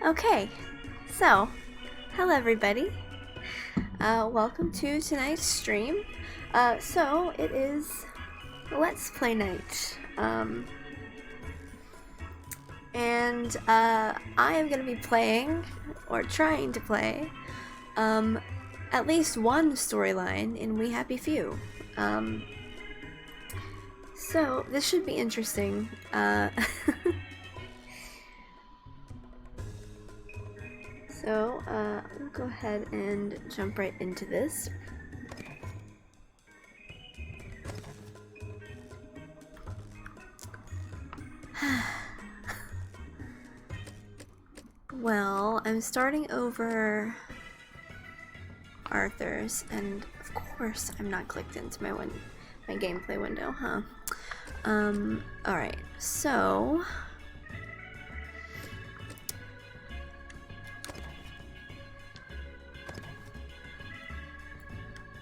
Okay, so hello everybody. Welcome to tonight's stream. So it is Let's Play night. And I am going to be playing, or trying to play, at least one storyline in We Happy Few. So this should be interesting. So, we'll go ahead and jump right into this. Well, I'm starting over Arthur's, and of course I'm not clicked into my gameplay window, huh? Alright, so...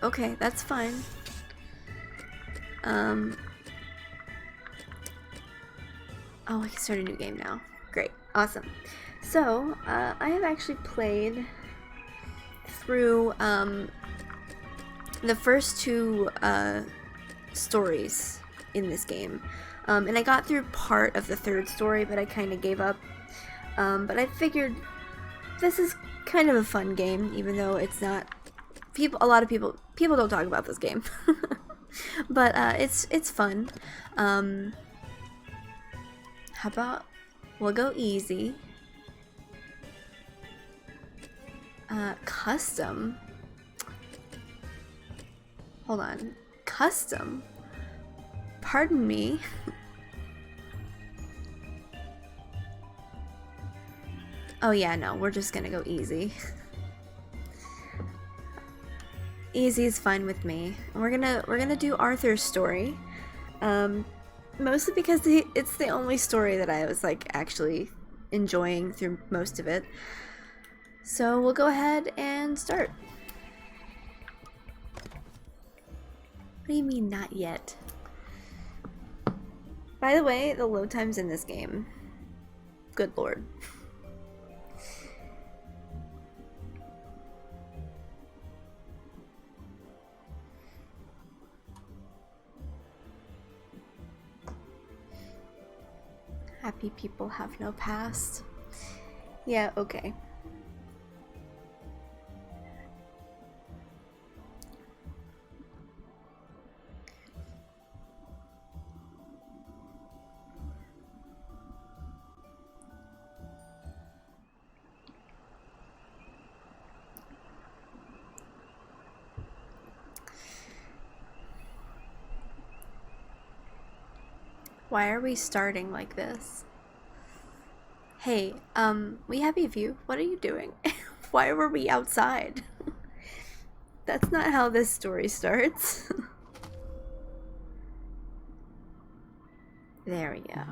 Okay, that's fine. Oh, I can start a new game now. Great, awesome. So, I have actually played through, the first two, stories in this game. And I got through part of the third story, but I kind of gave up. But I figured this is kind of a fun game, even though it's not... A lot of people don't talk about this game. But, it's fun. How about we'll go easy. Custom? Hold on. Custom? Pardon me? Oh yeah, no, we're just gonna go easy. Easy is fine with me. We're gonna do Arthur's story. Mostly because it's the only story that I was like actually enjoying through most of it. So we'll go ahead and start. What do you mean not yet? By the way, the load times in this game. Good lord. Happy people have no past. Yeah, okay. Why are we starting like this? Hey, We Happy Few, what are you doing? Why were we outside? That's not how this story starts. There we go.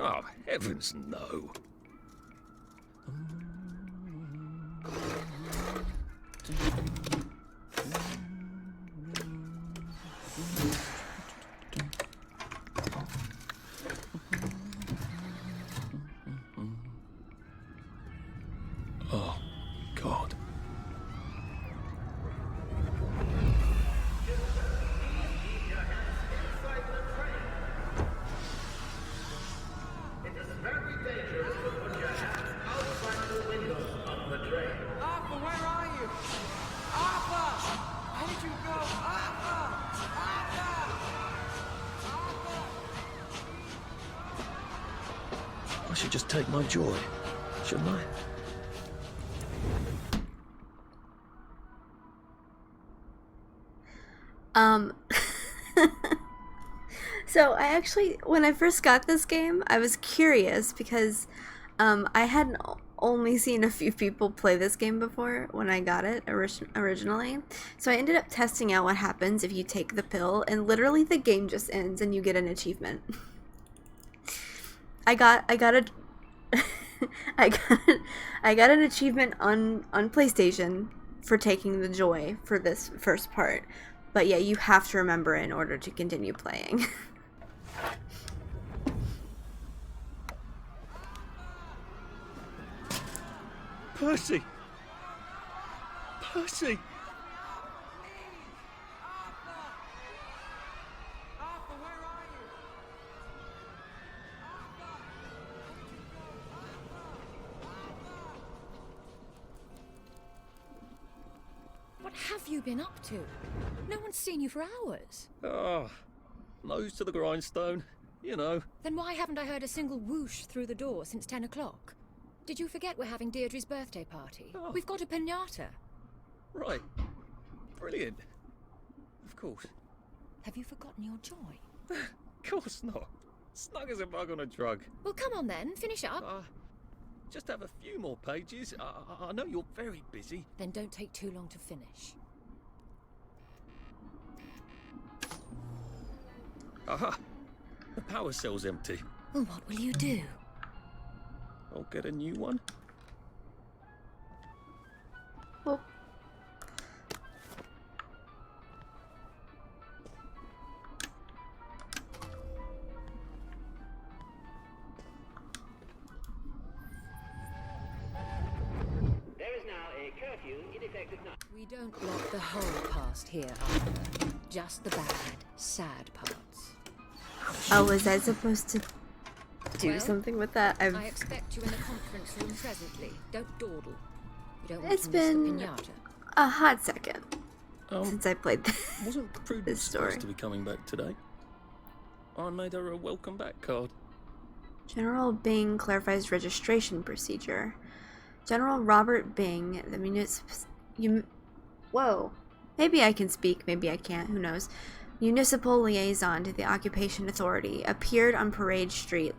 Oh, heavens no. Oh, God. I should just take my joy, shouldn't I? So I actually, when I first got this game, I was curious because I hadn't only seen a few people play this game before when I got it originally. So I ended up testing out what happens if you take the pill, and literally the game just ends and you get an achievement. I got a I got an achievement on PlayStation for taking the joy for this first part. But yeah, you have to remember it in order to continue playing. Percy! Percy! What have you been up to? No one's seen you for hours. Ah, nose to the grindstone. You know. Then why haven't I heard a single whoosh through the door since 10 o'clock? Did you forget we're having Deirdre's birthday party? Oh. We've got a piñata. Right. Brilliant. Of course. Have you forgotten your joy? Of course not. Snug as a bug on a drug. Well, come on then, finish up. Just have a few more pages. I know you're very busy. Then don't take too long to finish. Aha! The power cell's empty. Well, what will you do? I'll get a new one. Well, There is now a curfew in effect at night. We don't block the whole past here, Arthur. Just the bad, sad parts. oh, was I supposed to do Well, something with that? I expect you in the conference room presently. Don't dawdle. You don't want It's to miss the been piñata. a hot second Um, since I played this. wasn't Prudence this story. supposed to be coming back today? I made her a welcome back card. General Bing clarifies registration procedure. General Robert Bing, the whoa. Maybe I can speak, maybe I can't, who knows. Municipal liaison to the Occupation Authority appeared on Parade Street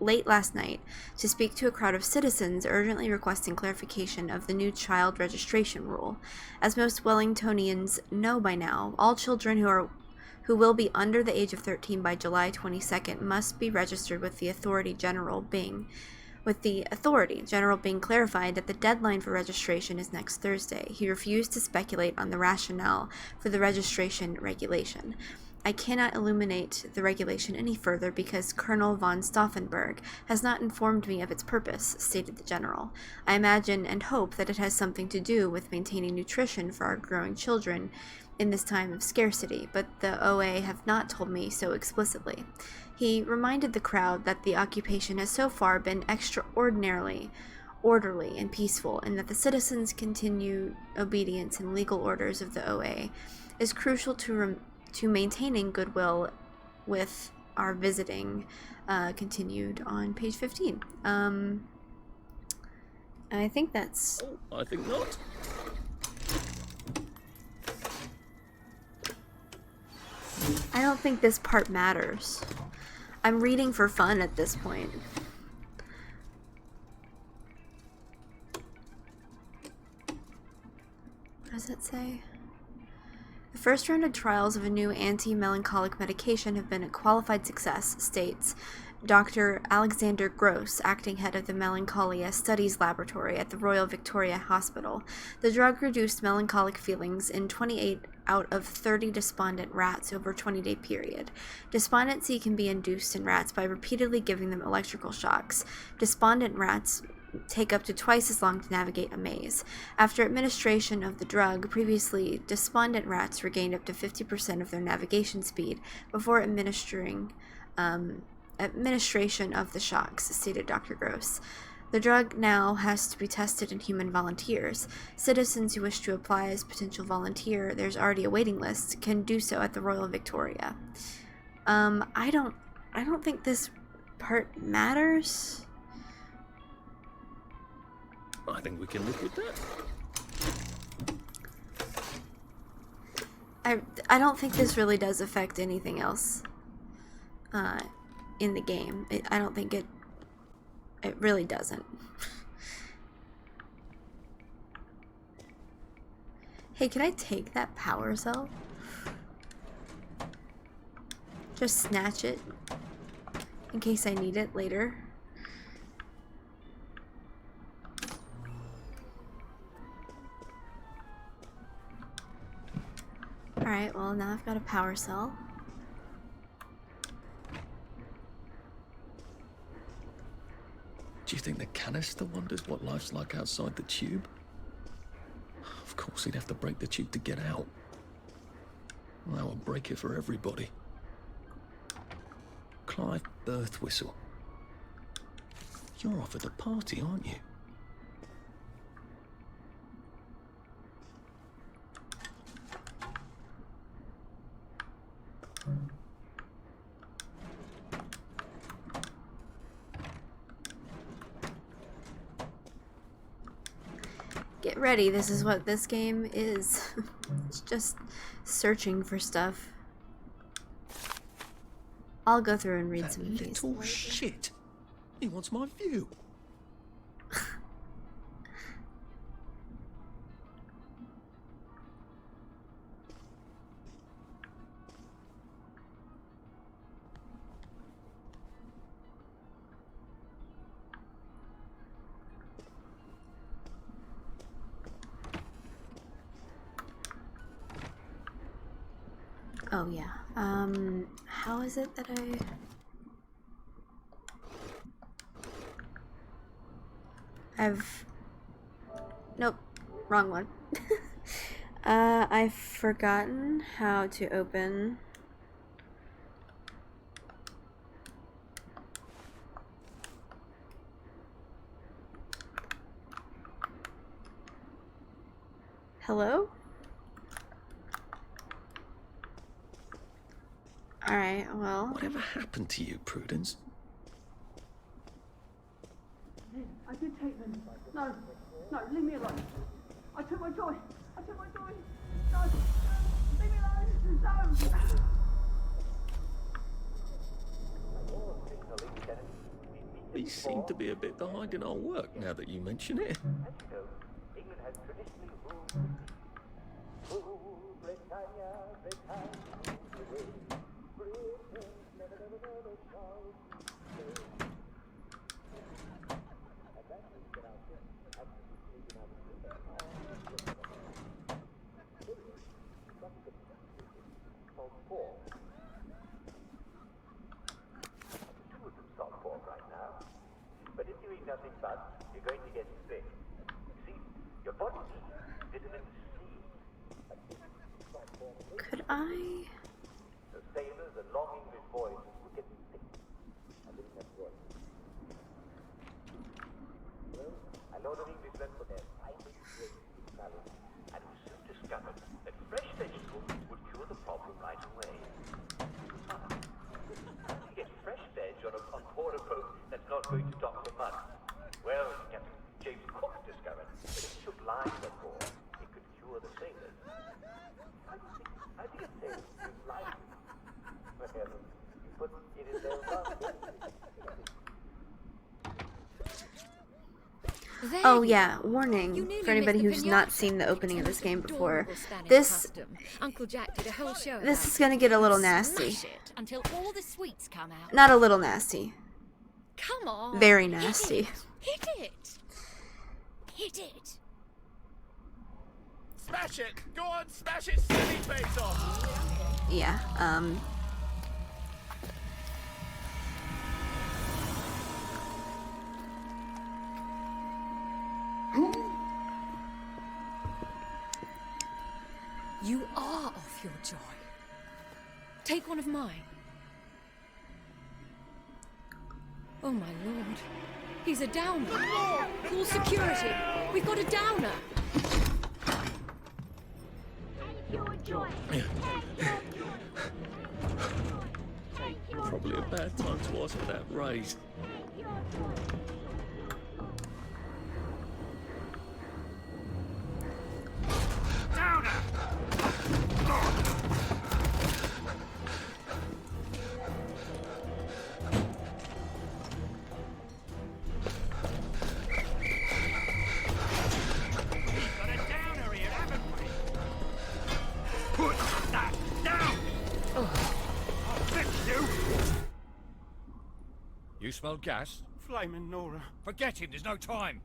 late last night to speak to a crowd of citizens urgently requesting clarification of the new child registration rule. As most Wellingtonians know by now, all children who will be under the age of 13 by July 22nd must be registered with the Authority General Bing. With the Authority, General Bing clarified that the deadline for registration is next Thursday. He refused to speculate on the rationale for the registration regulation. I cannot illuminate the regulation any further because Colonel von Stauffenberg has not informed me of its purpose, stated the general. I imagine and hope that it has something to do with maintaining nutrition for our growing children in this time of scarcity, but the OA have not told me so explicitly. He reminded the crowd that the occupation has so far been extraordinarily orderly and peaceful, and that the citizens' continued obedience and legal orders of the OA is crucial to maintaining goodwill with our visiting, continued on page 15. I think that's... Oh, I think not. I don't think this part matters. I'm reading for fun at this point. What does it say? The first round of trials of a new anti-melancholic medication have been a qualified success, states Dr. Alexander Gross, acting head of the Melancholia Studies Laboratory at the Royal Victoria Hospital. The drug reduced melancholic feelings in 28 out of 30 despondent rats over a 20-day period. Despondency can be induced in rats by repeatedly giving them electrical shocks. Despondent rats take up to twice as long to navigate a maze. After administration of the drug, previously despondent rats regained up to 50% of their navigation speed before administration of the shocks, stated Dr. Gross. The drug now has to be tested in human volunteers. Citizens who wish to apply as potential volunteer, there's already a waiting list, can do so at the Royal Victoria. I don't think this part matters. I think we can live with that. I don't think this really does affect anything else in the game. I don't think it really doesn't. Hey, can I take that power cell? Just snatch it in case I need it later. Alright, well now I've got a power cell. Do you think the canister wonders what life's like outside the tube? Of course, he'd have to break the tube to get out. Well, that would break it for everybody. Clive Birthwhistle. You're off at the party, aren't you? Get ready, this is what this game is. It's just searching for stuff. I'll go through and read That some of these. little shit. He wants my view. Oh yeah. How is it that I've nope, wrong one. I've forgotten how to open Hello? Alright, well. Whatever happened to you, Prudence? I did take them. No, no, leave me alone. I took my joy. I took my joy. No, leave me alone. No. He seemed to be a bit behind in our work now that you mention it. England has traditionally ruled Britannia, Britannia, Britain, never, never, never shall stay. Two of them salt pork right now. But if you eat nothing but, you're going to get sick. See, your body needs vitamin C. Could I? The sailors and long English boys were getting sick. I didn't have choice. Well, a lot of Englishmen for their finest grains in salad, and it was soon discovered that fresh vegetables would cure the problem right away. How do you get fresh veg on board a boat that's not going to dock for months? Well, Captain James Cook discovered that if you took limes on board, it could cure the sailors. How do you get sailors to use limes? Well, you put it in their mouth. There Oh you yeah, are. warning You nearly for anybody missed who's the not pinata. seen the opening of It's this game an before. adorable Spanish This custom. Uncle Jack did a whole show this about is gonna get a little it. nasty. Smash it until all the sweets come out. Not a little nasty. Come on. Very hit nasty. it. Hit it. Hit it. Smash it! Go on, smash it, silly face off! Yeah, You are off your joy. Take one of mine. Oh my lord. He's a downer. Call security. We've got a downer. Probably a bad time to ask for that raise. You smell gas? Flaming Nora. Forget him, there's no time.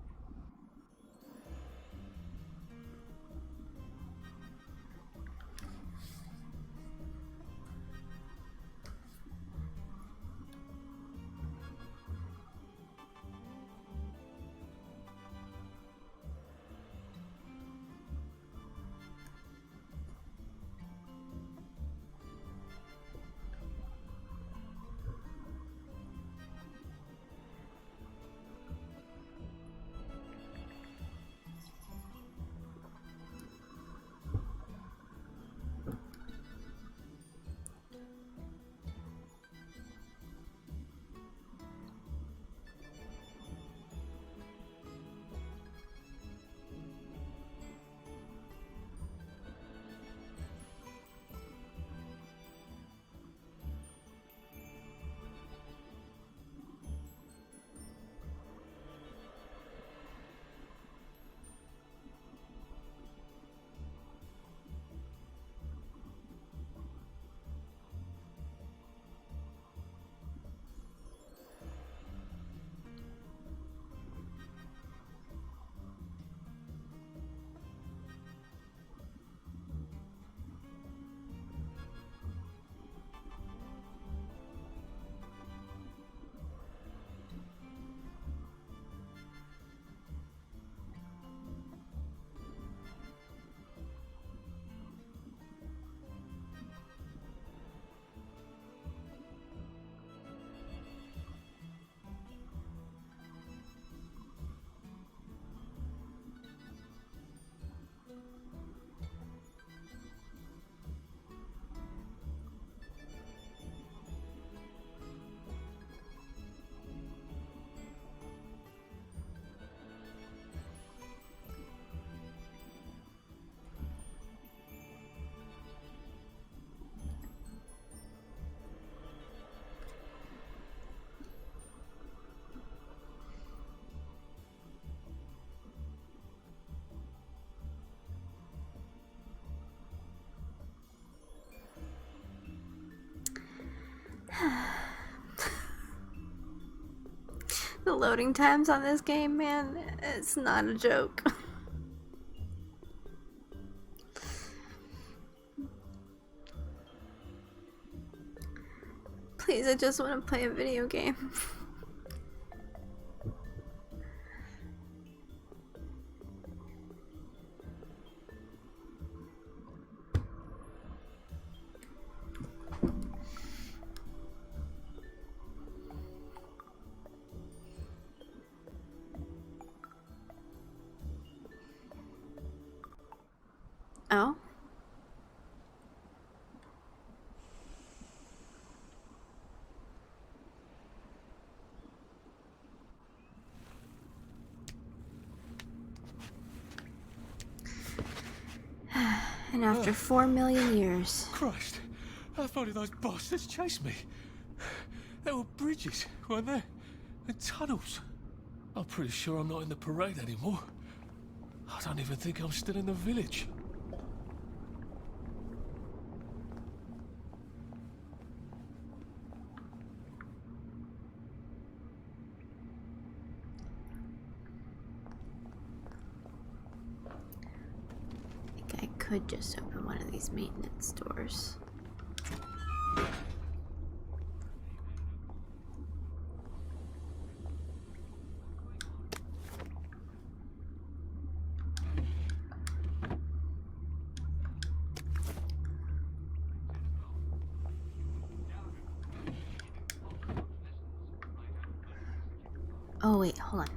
The loading times on this game, man, it's not a joke. Please, I just want to play a video game. Oh? And after 4 million years. Christ, how far did those bastards chase me? There were bridges, weren't there? And tunnels. I'm pretty sure I'm not in the parade anymore. I don't even think I'm still in the village. I could just open one of these maintenance doors. Oh wait, hold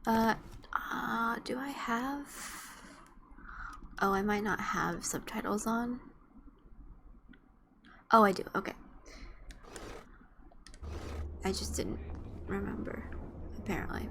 on. Do I have... Oh, I might not have subtitles on. Oh, I do. Okay. I just didn't remember, apparently.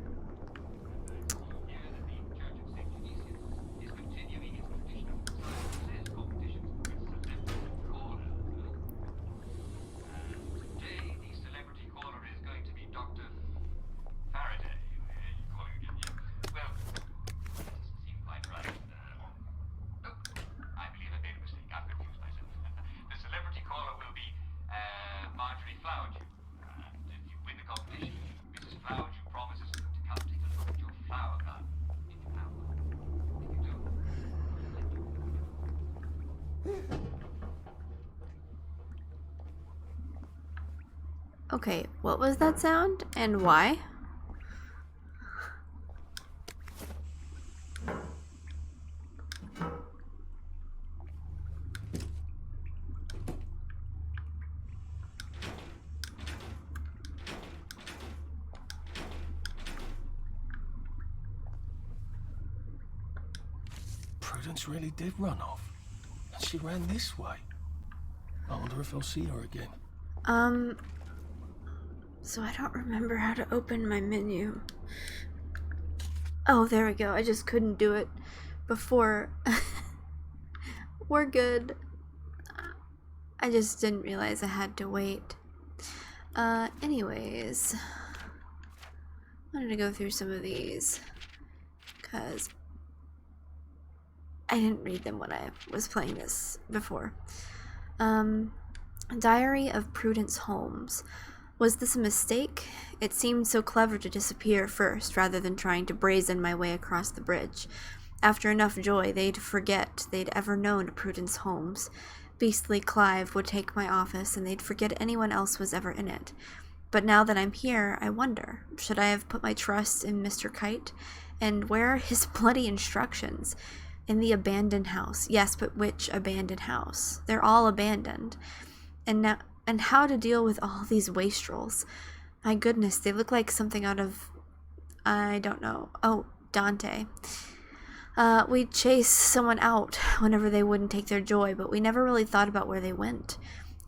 Okay, what was that sound and why? Prudence really did run off. And she ran this way. I wonder if I'll see her again. So I don't remember how to open my menu. Oh, there we go. I just couldn't do it before. We're good. I just didn't realize I had to wait. Anyways. I wanted to go through some of these. Because I didn't read them when I was playing this before. Diary of Prudence Holmes. Was this a mistake? It seemed so clever to disappear first, rather than trying to brazen my way across the bridge. After enough joy, they'd forget they'd ever known a Prudence Holmes. Beastly Clive would take my office, and they'd forget anyone else was ever in it. But now that I'm here, I wonder, should I have put my trust in Mr. Kite? And where are his bloody instructions? In the abandoned house. Yes, but which abandoned house? They're all abandoned. And how to deal with all these wastrels. My goodness, they look like something out of, I don't know. Oh, Dante. We'd chase someone out whenever they wouldn't take their joy, but we never really thought about where they went.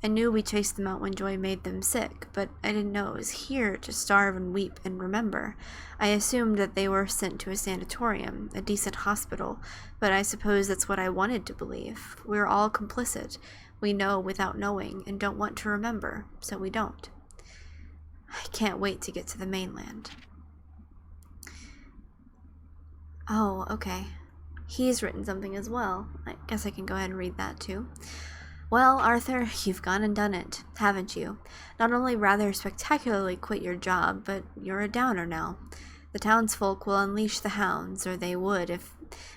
I knew we chased them out when joy made them sick, but I didn't know it was here to starve and weep and remember. I assumed that they were sent to a sanatorium, a decent hospital, but I suppose that's what I wanted to believe. We're all complicit. We know without knowing and don't want to remember, so we don't. I can't wait to get to the mainland. Oh, okay. He's written something as well. I guess I can go ahead and read that too. Well, Arthur, you've gone and done it, haven't you? Not only rather spectacularly quit your job, but you're a downer now. The townsfolk will unleash the hounds, or they would if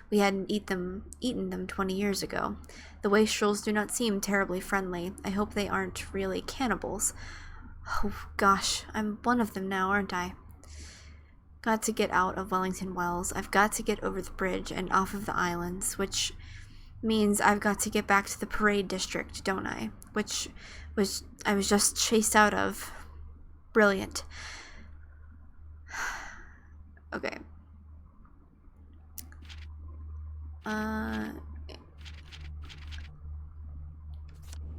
we hadn't eaten them 20 years ago. The wastrels do not seem terribly friendly. I hope they aren't really cannibals. Oh, gosh, I'm one of them now, aren't I? Got to get out of Wellington Wells. I've got to get over the bridge and off of the islands, which means I've got to get back to the parade district, don't I? Which I was just chased out of. Brilliant. Okay. I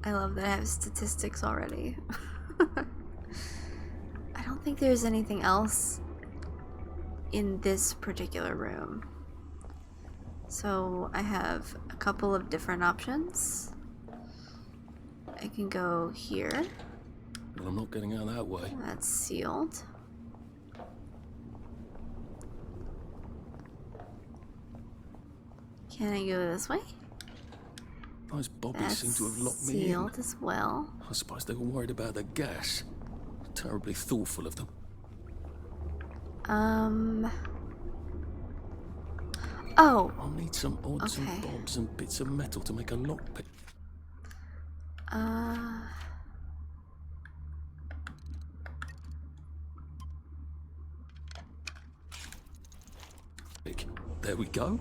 love that I have statistics already. I don't think there's anything else in this particular room. So I have a couple of different options. I can go here. Well, I'm not getting out that way. That's sealed. Can I go this way? Those bobbies That's seem to have locked me in. sealed as well. I suppose they were worried about the gas. Terribly thoughtful of them. Oh. I'll need some odds Okay. and bobs and bits of metal to make a lockpick. There we go.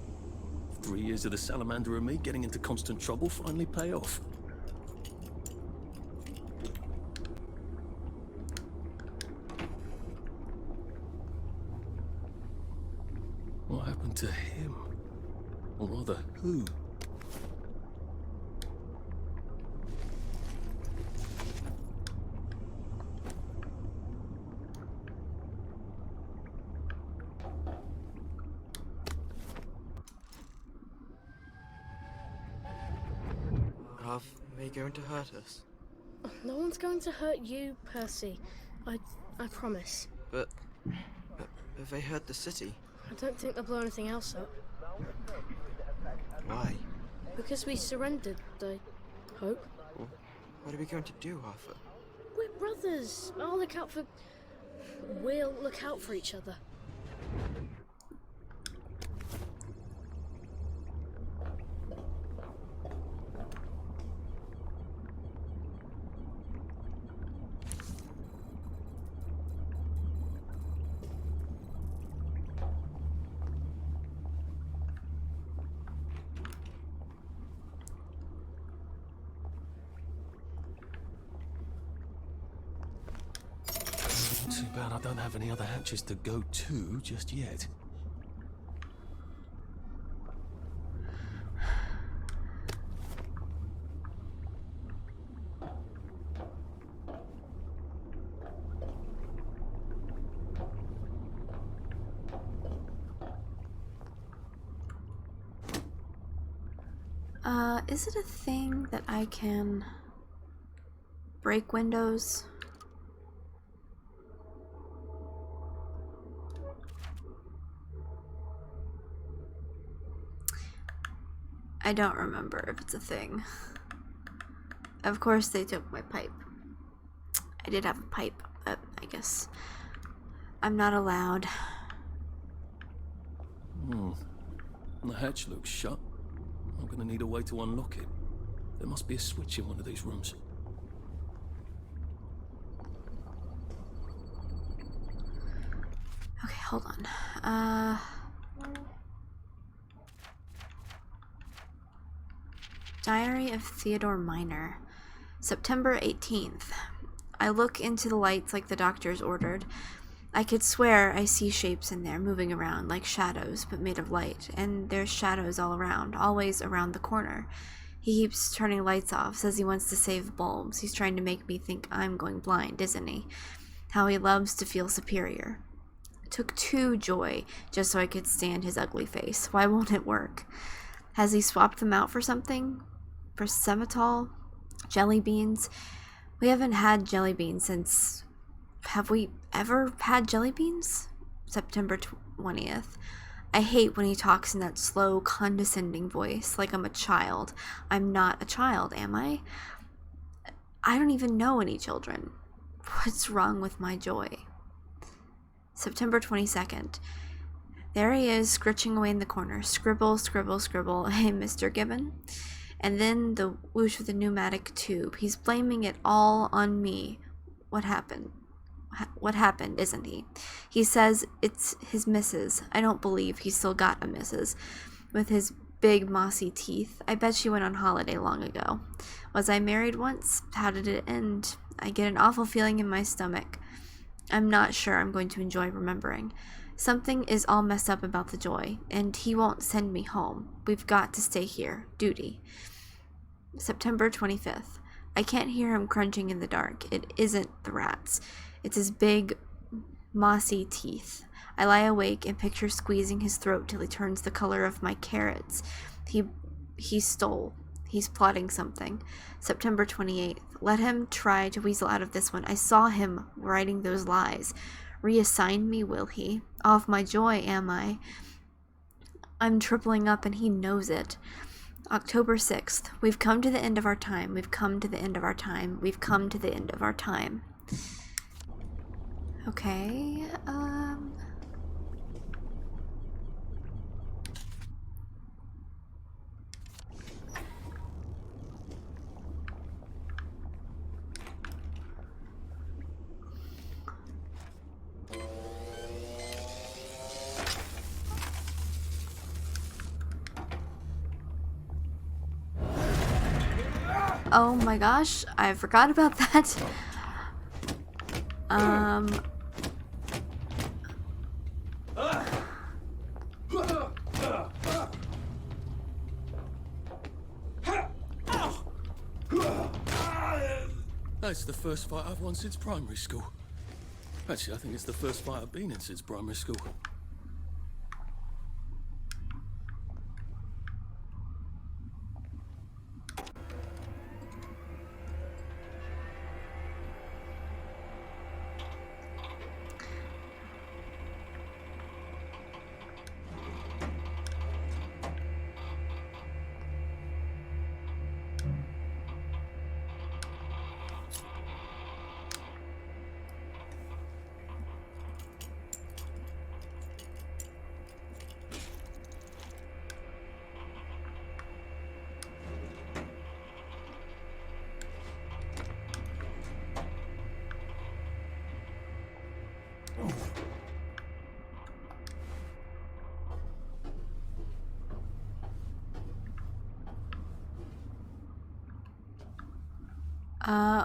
3 years of the salamander and me getting into constant trouble finally pay off. What happened to him? Or rather, who? Are they going to hurt us? No one's going to hurt you, Percy. I promise. But have they hurt the city? I don't think they'll blow anything else up. Why? Because we surrendered, I hope. Well, what are we going to do, Arthur? We're brothers. We'll look out for each other. bad I don't have any other hatches to go to just yet. Is it a thing that I can break windows? I don't remember if it's a thing. Of course they took my pipe. I did have a pipe, but I guess I'm not allowed. The hatch looks shut. I'm gonna need a way to unlock it. There must be a switch in one of these rooms. Okay, hold on. Diary of Theodore Miner, September 18th. I look into the lights like the doctors ordered. I could swear I see shapes in there moving around like shadows, but made of light, and there's shadows all around, always around the corner. He keeps turning lights off, says he wants to save bulbs. He's trying to make me think I'm going blind, isn't he? How he loves to feel superior. Took 2 joy just so I could stand his ugly face. Why won't it work? Has he swapped them out for something? For Semitol? Jelly beans? We haven't had jelly beans since... Have we ever had jelly beans? September 20th. I hate when he talks in that slow, condescending voice, like I'm a child. I'm not a child, am I? I don't even know any children. What's wrong with my joy? September 22nd. There he is, scritching away in the corner. Scribble, scribble, scribble. Hey, Mr. Gibbon. And then the whoosh of the pneumatic tube. He's blaming it all on me. What happened? What happened, isn't he? He says it's his missus. I don't believe he's still got a missus. With his big mossy teeth. I bet she went on holiday long ago. Was I married once? How did it end? I get an awful feeling in my stomach. I'm not sure I'm going to enjoy remembering. Something is all messed up about the joy, and he won't send me home. We've got to stay here. Duty. September 25th. I can't hear him crunching in the dark. It isn't the rats. It's his big, mossy teeth. I lie awake and picture squeezing his throat till he turns the color of my carrots. He stole. He's plotting something. September 28th. Let him try to weasel out of this one. I saw him writing those lies. Reassign me, will he? Off my joy, am I? I'm tripling up and he knows it. October 6th. We've come to the end of our time. We've come to the end of our time. We've come to the end of our time. Okay, oh my gosh, I forgot about that. That's the first fight I've won since primary school. Actually, I think it's the first fight I've been in since primary school.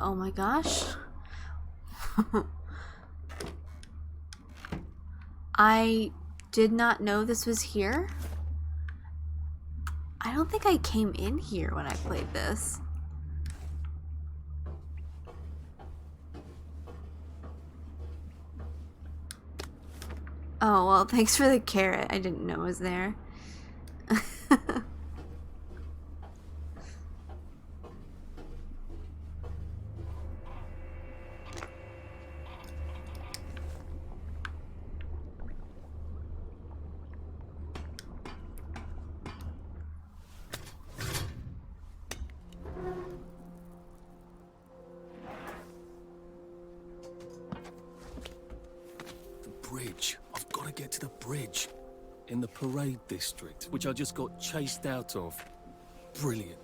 Oh my gosh. I did not know this was here. I don't think I came in here when I played this. Oh, well, thanks for the carrot. I didn't know it was there. Bridge. I've got to get to the bridge. In the parade district, which I just got chased out of. Brilliant.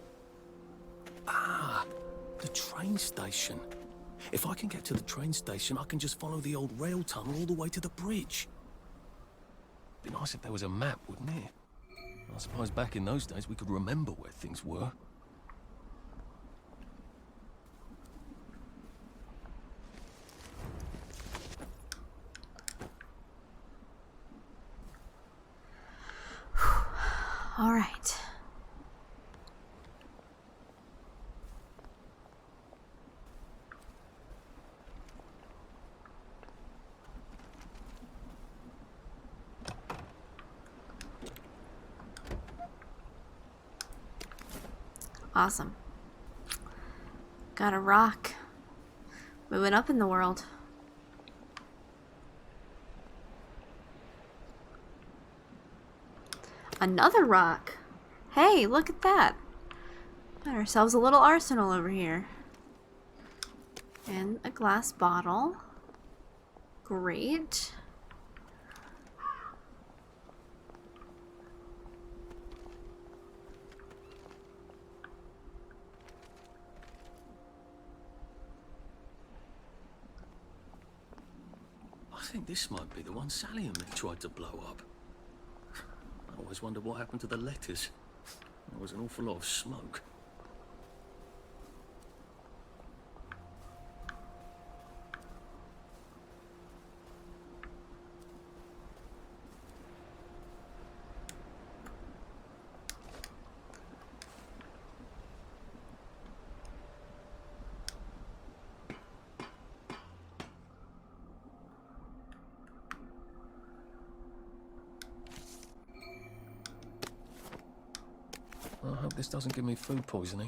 Ah, the train station. If I can get to the train station, I can just follow the old rail tunnel all the way to the bridge. Be nice if there was a map, wouldn't it? I suppose back in those days we could remember where things were. All right. Awesome. Got a rock. Moving up in the world. Another rock. Hey, look at that. Got ourselves a little arsenal over here. And a glass bottle. Great. I think this might be the one Sally and me tried to blow up. I always wondered what happened to the letters. There was an awful lot of smoke. I hope this doesn't give me food poisoning.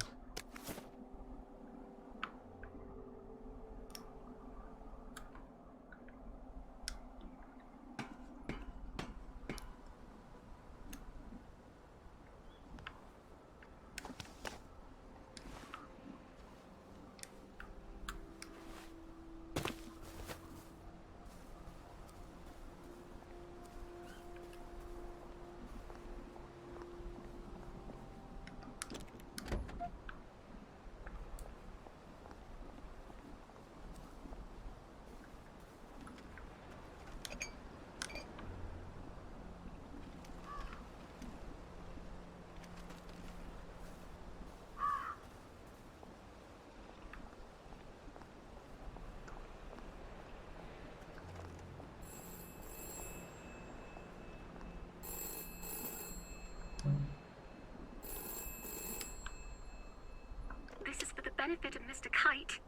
This is for the benefit of Mr. Kite.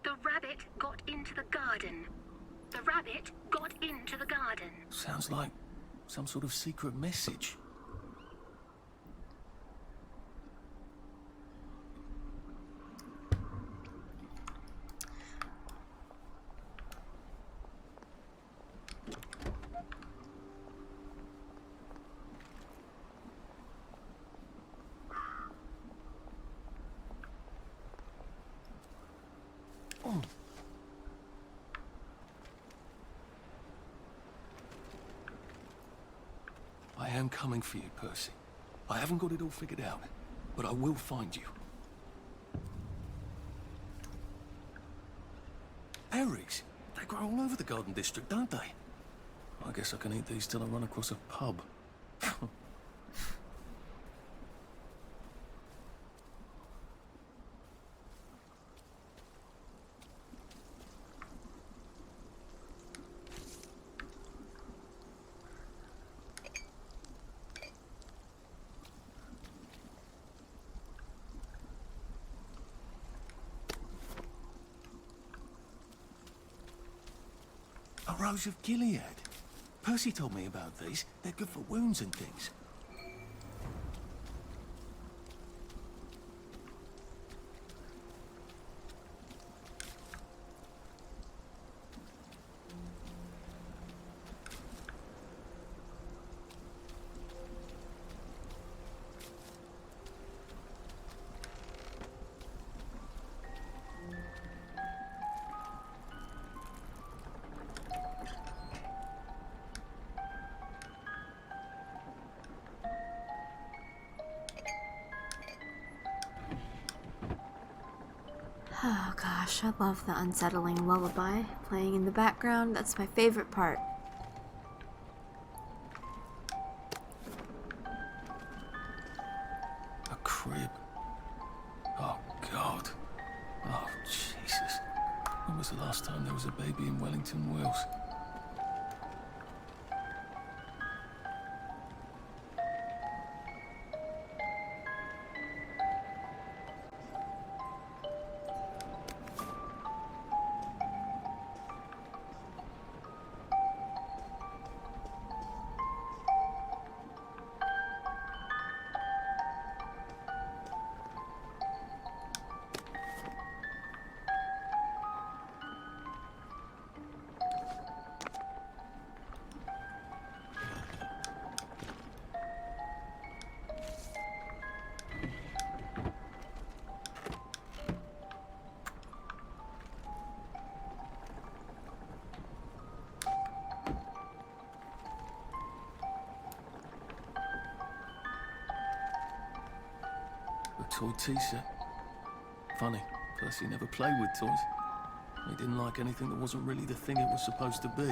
The rabbit got into the garden. The rabbit got into the garden. Sounds like some sort of secret message. I am coming for you, Percy. I haven't got it all figured out, but I will find you. Berries? They grow all over the Garden District, don't they? I guess I can eat these till I run across a pub. A Rose of Gilead. Percy told me about these. They're good for wounds and things. Oh gosh, I love the unsettling lullaby playing in the background. That's my favorite part. A crib. Oh, God. Oh, Jesus. When was the last time there was a baby in Wellington, Wales? A toy tea set. Funny, Percy never played with toys. He didn't like anything that wasn't really the thing it was supposed to be.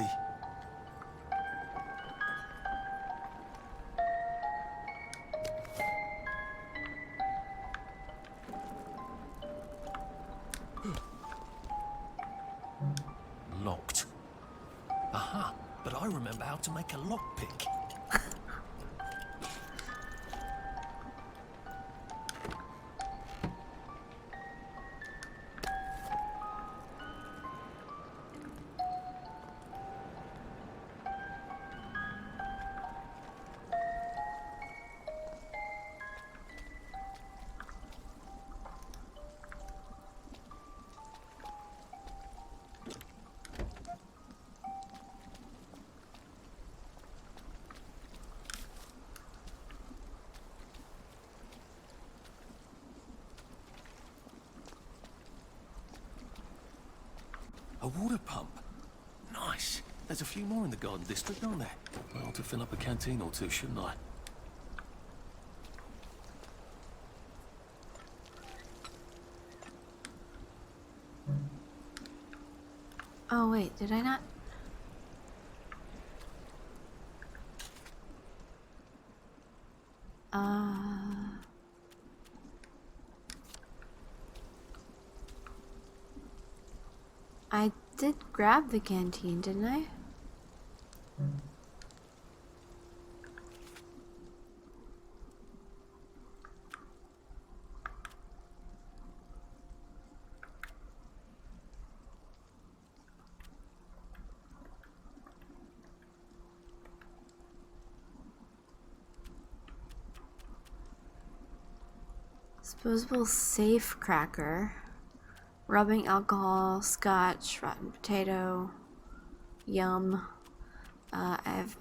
Locked. Aha, but I remember how to make a lockpick. A water pump. Nice. There's a few more in the Garden District, aren't there? I ought to fill up a canteen or two, shouldn't I? Oh wait, did I not? I did grab the canteen, didn't I? Disposable safe cracker. Rubbing alcohol, scotch, rotten potato, yum. I have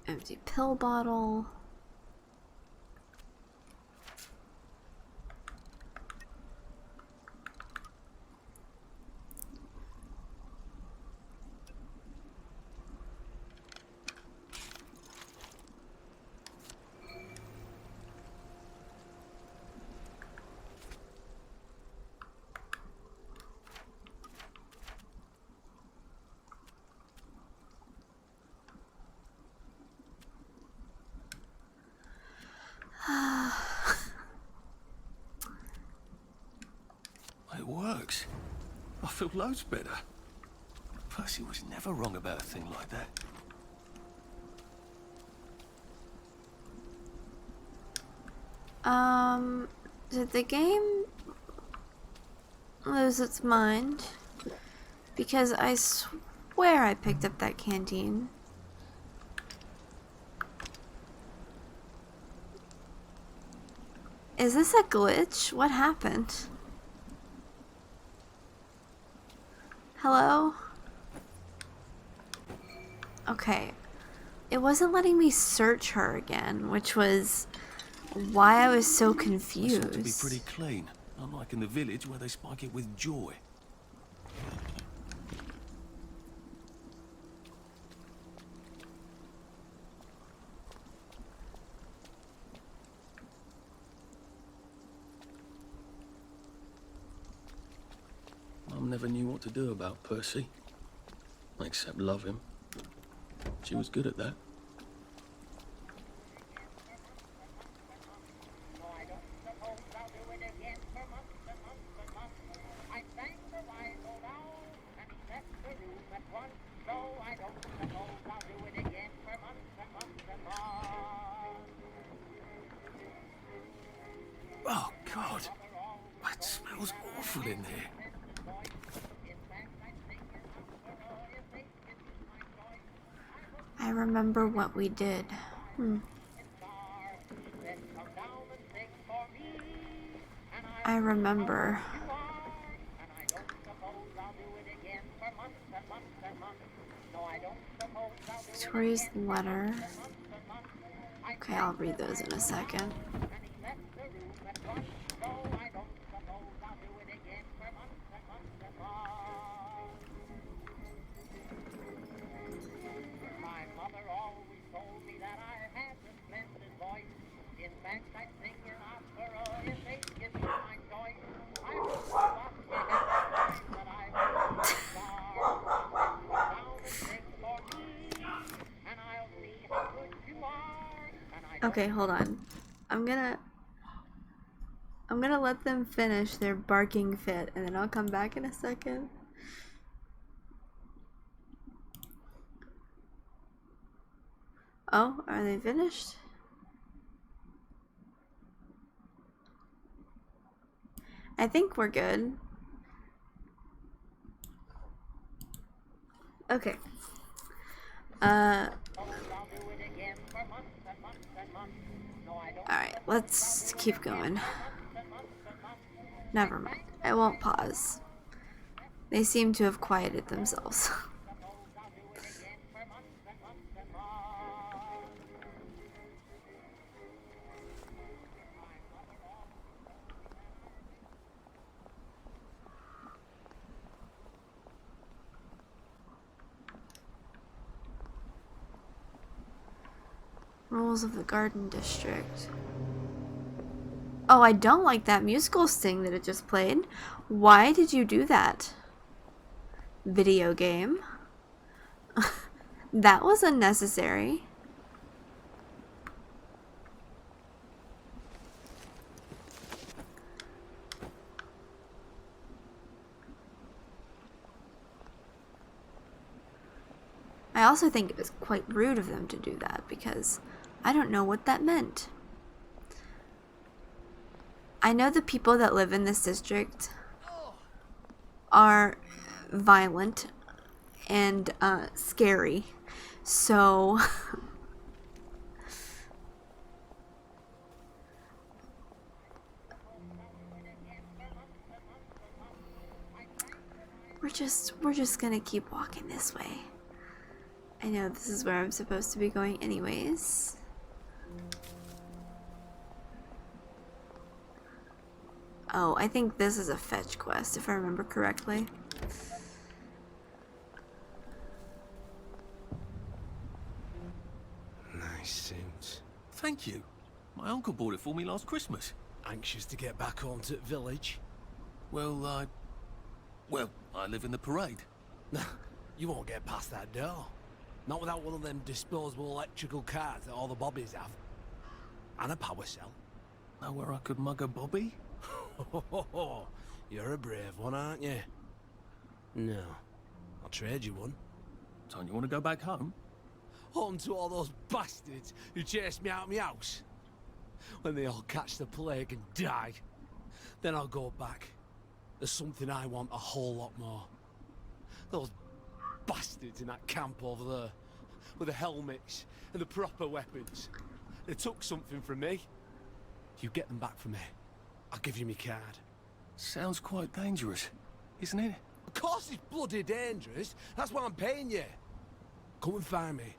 empty pill bottle. It works. I feel loads better. Percy was never wrong about a thing like that. Did the game lose its mind? Because I where I picked up that canteen. Is this a glitch? What happened? Hello? Okay. It wasn't letting me search her again, which was why I was so They confused. seem to be pretty clean, unlike in the village where they spike it with joy. Mum never knew what to do about Percy, except love him. She was good at that. Oh, God. That smells awful in there. I remember what we did. I remember. Tori's letter. Okay, I'll read those in a second. Okay, hold on. I'm gonna let them finish their barking fit, and then I'll come back in a second. Oh, are they finished? I think we're good. Okay. Alright, let's keep going. Never mind. I won't pause. They seem to have quieted themselves. Rules of the Garden District. Oh, I don't like that musical sting that it just played. Why did you do that? Video game. That was unnecessary. I also think it was quite rude of them to do that because I don't know what that meant. I know the people that live in this district are violent and scary, so we're just gonna keep walking this way. I know this is where I'm supposed to be going anyways. Oh, I think this is a fetch quest, if I remember correctly. Nice suit. Thank you. My uncle bought it for me last Christmas. Anxious to get back home to the village? Well, I live in the parade. You won't get past that door. Not without one of them disposable electrical cars that all the bobbies have. And a power cell. Know where I could mug a bobby? You're a brave one, aren't you? No. I'll trade you one. Don't you want to go back home? Home to all those bastards who chased me out of my house. When they all catch the plague and die. Then I'll go back. There's something I want a whole lot more. Those bastards in that camp over there. With the helmets and the proper weapons. They took something from me. You get them back from me. I'll give you my card. Sounds quite dangerous, isn't it? Of course it's bloody dangerous. That's why I'm paying you. Come and find me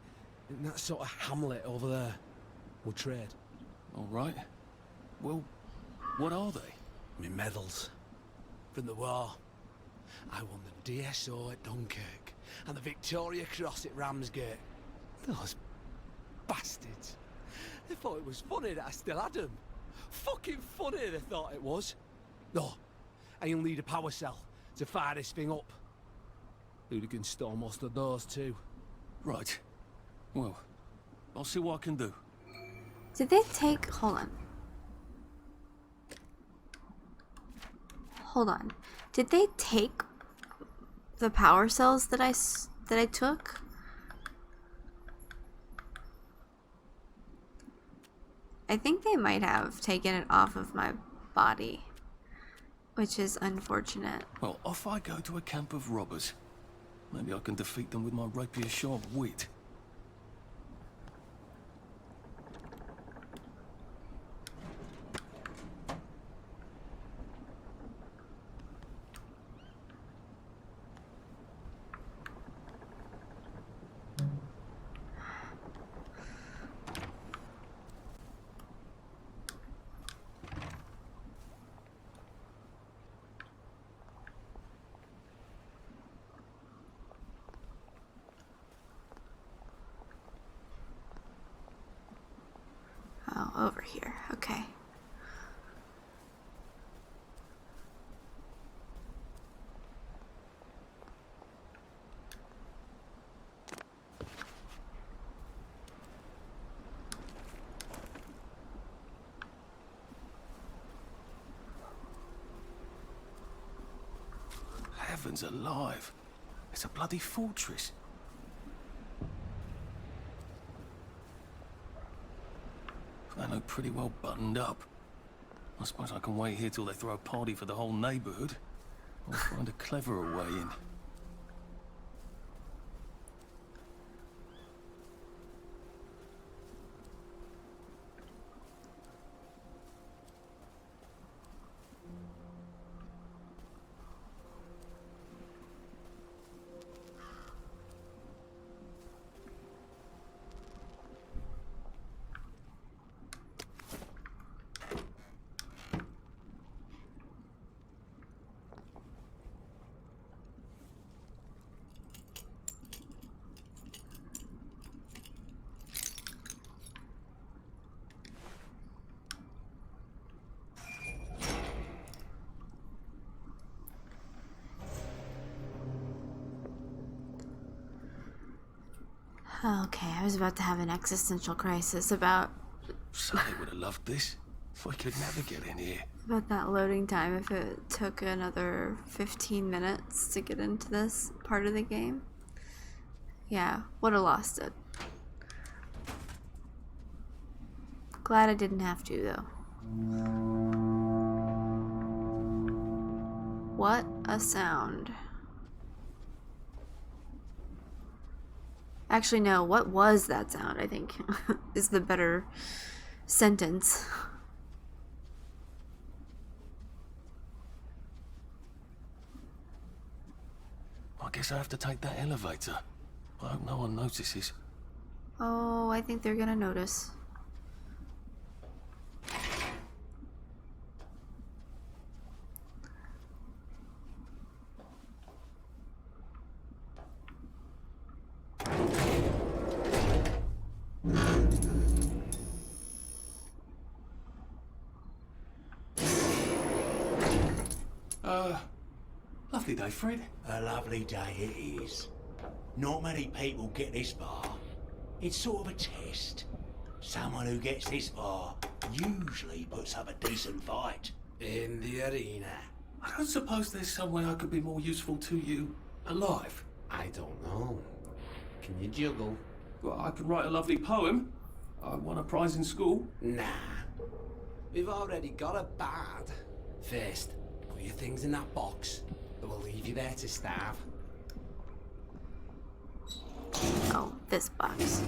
in that sort of hamlet over there. We'll trade. All right. Well, what are they? My medals. From the war. I won the DSO at Dunkirk and the Victoria Cross at Ramsgate. Those bastards. They thought it was funny that I still had them. Fucking funny they thought it was. No, and you'll need a power cell to fire this thing up. Hooligans stole most of those too. Right. Well, I'll see what I can do. Did they take... Hold on. Hold on. Did they take the power cells that I took? I think they might have taken it off of my body, which is unfortunate. Well, off I go to a camp of robbers. Maybe I can defeat them with my rapier-sharp wit. Oh, over here. Okay. Heavens alive. It's a bloody fortress. They look pretty well buttoned up. I suppose I can wait here till they throw a party for the whole neighborhood. Or find a cleverer way in. Okay, I was about to have an existential crisis about Sonny would have loved this. If we could never get in here. that loading time if it took another 15 minutes to get into this part of the game. Yeah, would have lost it. Glad I didn't have to, though. What a sound. Actually, no, what was that sound, I think, is the better sentence. I guess I have to take that elevator. I hope no one notices. Oh, I think they're gonna notice. Lovely day, Fred. A lovely day it is. Not many people get this far. It's sort of a test. Someone who gets this far usually puts up a decent fight. In the arena. I don't suppose there's some way I could be more useful to you alive. I don't know. Can you juggle? Well, I could write a lovely poem. I won a prize in school. Nah. We've already got a bard. First, put your things in that box. That will leave you there to starve. this box.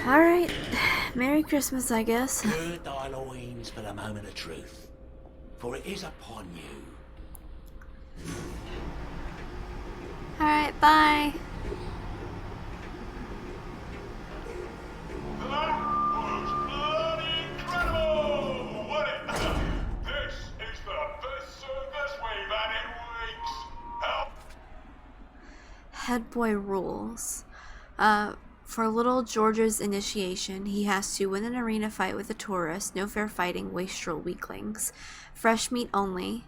Alright. Merry Christmas, I guess. Good Halloweens for the moment of truth, for it is upon you. Alright, bye. That was bloody incredible, wasn't it? This is the best circus we've had in weeks. Help! Head boy rules. For little George's initiation, he has to win an arena fight with a tourist, no fair fighting, wastrel weaklings, fresh meat only,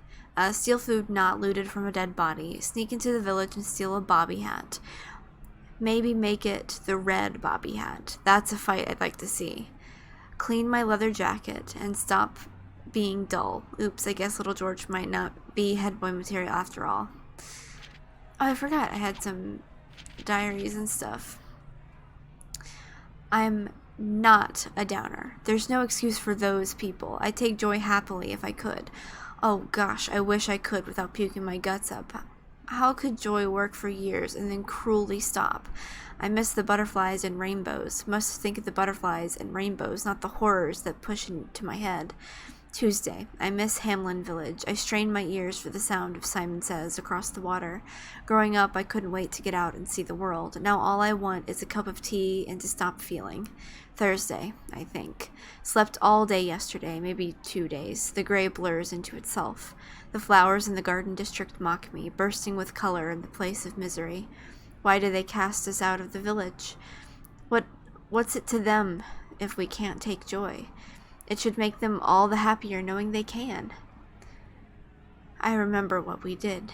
steal food not looted from a dead body, sneak into the village and steal a bobby hat. Maybe make it the red bobby hat. That's a fight I'd like to see. Clean my leather jacket and stop being dull. Oops, I guess little George might not be head boy material after all. Oh, I forgot I had some diaries and stuff. I'm not a downer. There's no excuse for those people. I'd take joy happily if I could. Oh gosh, I wish I could without puking my guts up. How could joy work for years and then cruelly stop? I miss the butterflies and rainbows. Must think of the butterflies and rainbows, not the horrors that push into my head. Tuesday. I miss Hamlin Village. I strained my ears for the sound of Simon Says across the water. Growing up, I couldn't wait to get out and see the world. Now all I want is a cup of tea and to stop feeling. Thursday, I think. Slept all day yesterday, maybe 2 days. The gray blurs into itself. The flowers in the garden district mock me, bursting with color in the place of misery. Why do they cast us out of the village? What's it to them if we can't take joy? It should make them all the happier knowing they can. I remember what we did.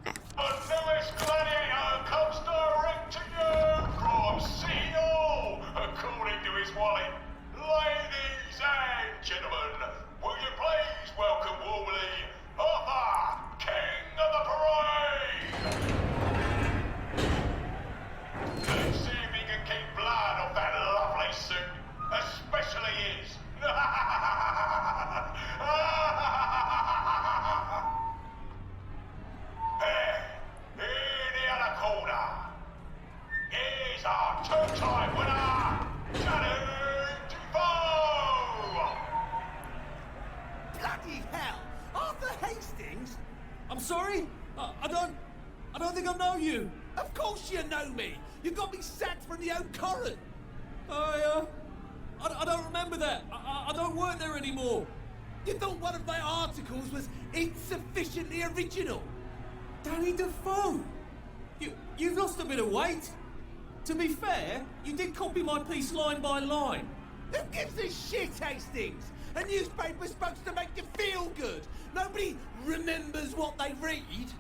Okay. The newest gladiator comes direct to you from City Hall, according to his wallet. Ladies and gentlemen, will you please welcome warmly Arthur, King of the Parade? Let's see if he can keep blood off that lovely suit. Especially his. There, in the other corner, is our two-time winner, Danny Defoe! Bloody hell! Arthur Hastings? I'm sorry? I don't think I know you. Of course you know me. You got me sacked from the Oak Current. I don't remember that. I don't work there anymore. You thought one of my articles was insufficiently original? Danny Defoe? You've lost a bit of weight. To be fair, you did copy my piece line by line. Who gives a shit, Hastings? A newspaper's supposed to make you feel good. Nobody remembers what they read.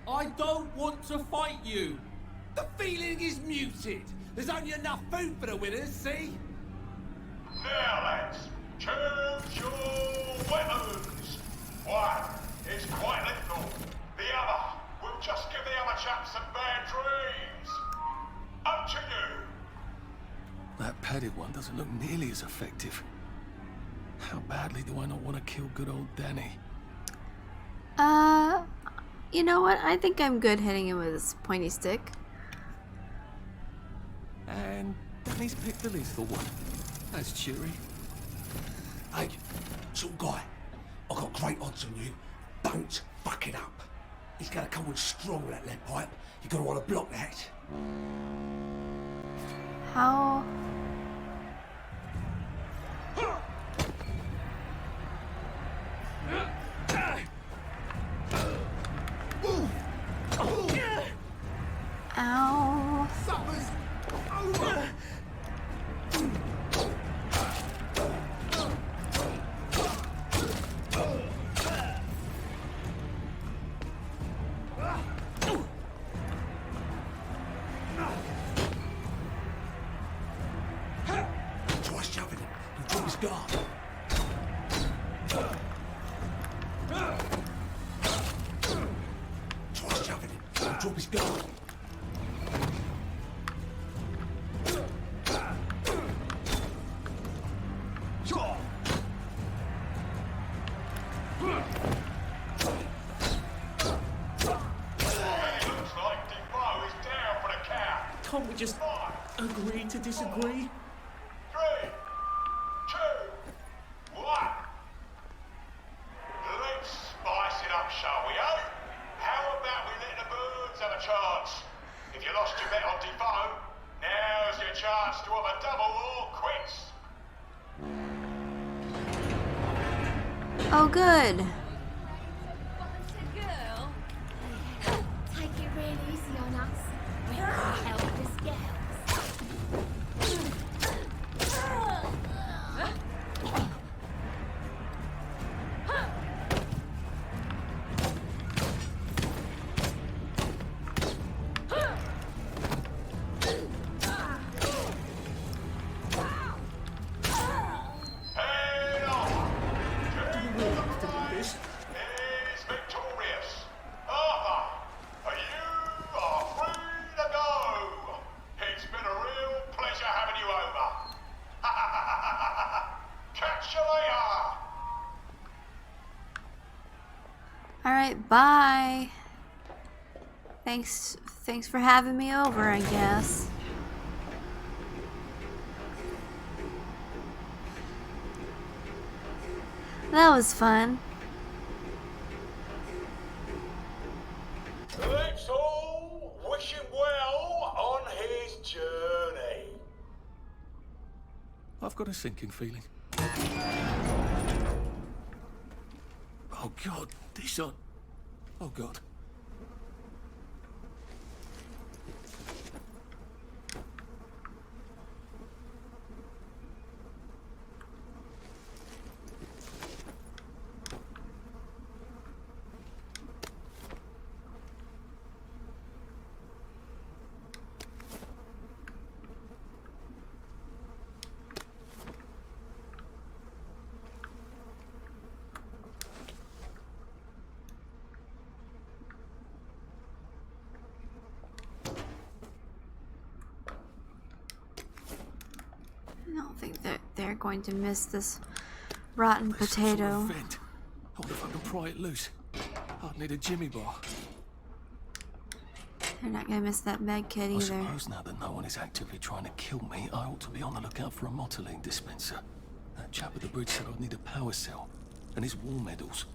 I don't want to fight you. The feeling is muted. There's only enough food for the winners, see? Now, lads, choose your weapons. One is quite lethal. The other will just give the other chaps some bad dreams. Up to you. That padded one doesn't look nearly as effective. How badly do I not want to kill good old Danny? You know what? I think I'm good hitting him with this pointy stick. And Danny's picked the lethal one. That's cheery. Hey, some guy, I've got great odds on you. Don't fuck it up. He's gonna come on strong with that lead pipe. You're gonna want to block that. How? Ow. Supper's over. Try shoving him. He'll drop his guard. Try shoving him. He'll drop his guard. It looks like Defoe Can't we just agree to disagree? 3, 2, 1. Let's spice it up, shall we, eh? How about we let the birds have a chance? If you lost your bet on Defoe, now's your chance to have a double or quits. Oh, good. Girl. Take it real easy on us. We're helpless girls. Head on. Is victorious. Arthur, you are free to go. It's been a real pleasure having you over. Catch you later. Alright, bye. Thanks for having me over, I guess. That was fun. Let's all wish him well on his journey. I've got a sinking feeling. Oh God, this on. Oh God. I don't think that they're going to miss this rotten potato. Vent. I wonder if I can pry it loose. I'd need a Jimmy bar. They're not gonna miss that med kit I either. suppose now that no one is actively trying to kill me, I ought to be on the lookout for a Motoline dispenser. That chap at the bridge said I'd need a power cell and his war medals.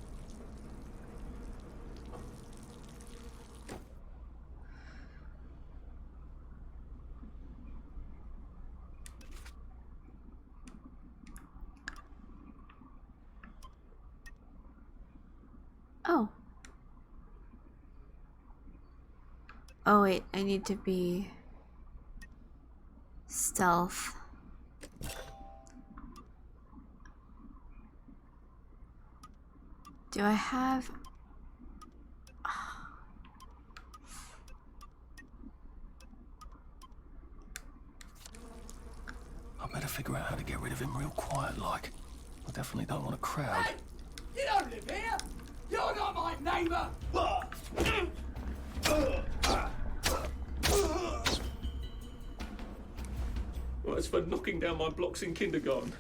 Oh. Oh wait, I need to be stealth. Do I have... I better figure out how to get rid of him real quiet like. I definitely don't want a crowd. You don't live here! You're not my neighbour! Well, it's for knocking down my blocks in kindergarten.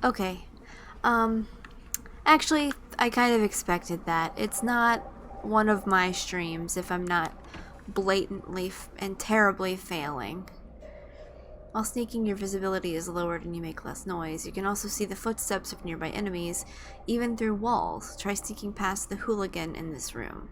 Okay. Actually, I kind of expected that. It's not one of my streams if I'm not blatantly and terribly failing. While sneaking, your visibility is lowered and you make less noise. You can also see the footsteps of nearby enemies, even through walls. Try sneaking past the hooligan in this room.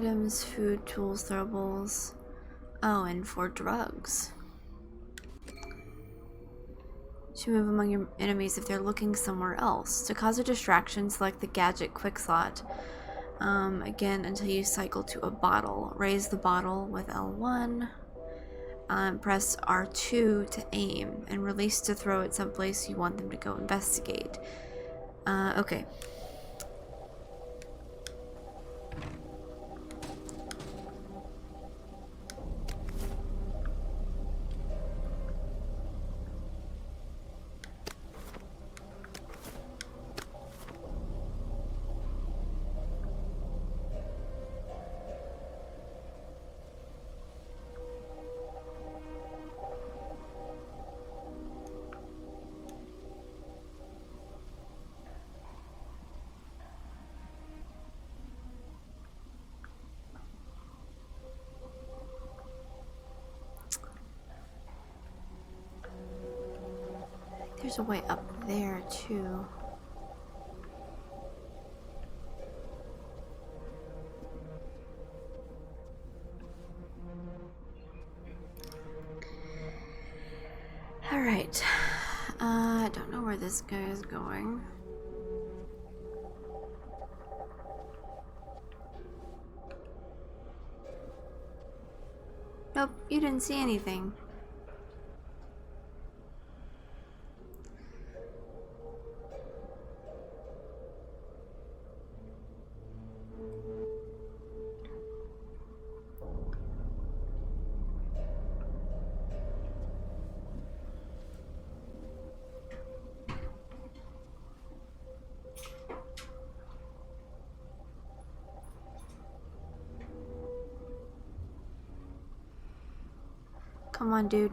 items, food, tools, throwables. Oh, and for drugs. To move among your enemies if they're looking somewhere else. To cause a distraction, select the gadget quick slot. Again, until you cycle to a bottle. Raise the bottle with L1. Press R2 to aim, and release to throw it someplace you want them to go investigate. Okay. There's a way up there too. Alright. I don't know where this guy is going. Nope, you didn't see anything. Come on, dude.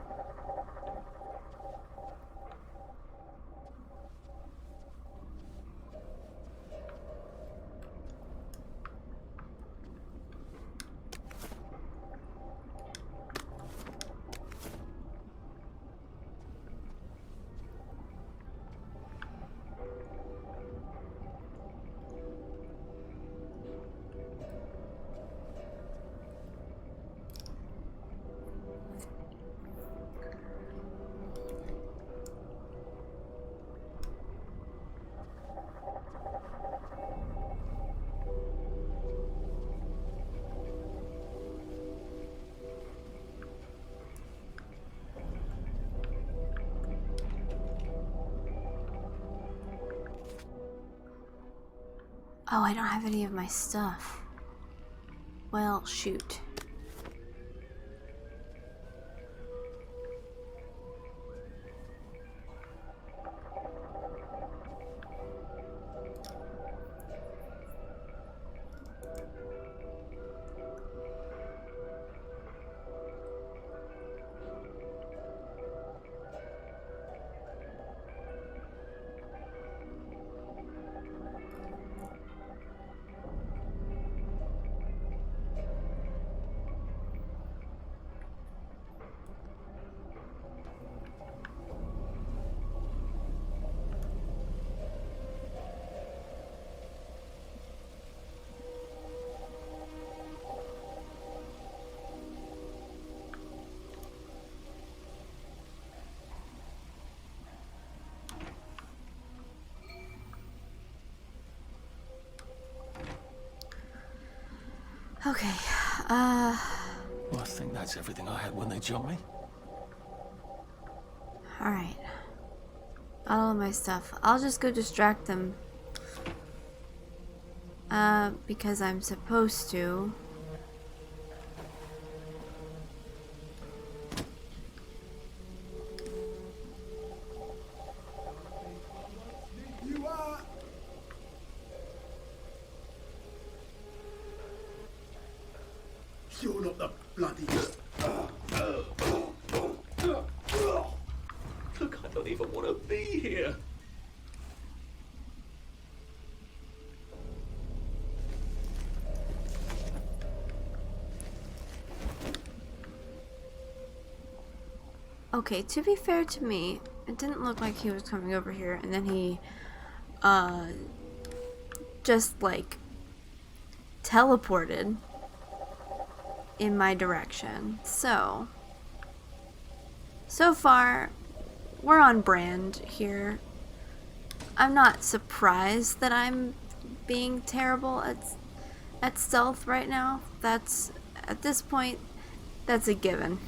Oh, I don't have any of my stuff. Well, shoot. Okay, Well, I think that's everything I had when they jumped me. alright. All of my stuff. I'll just go distract them. Because I'm supposed to. You're not the bloody... Look, I don't even want to be here. Okay, to be fair to me, it didn't look like he was coming over here, and then he, just, like, teleported. in my direction. So far, we're on brand here. I'm not surprised that I'm being terrible at stealth right now. That's, at this point, that's a given.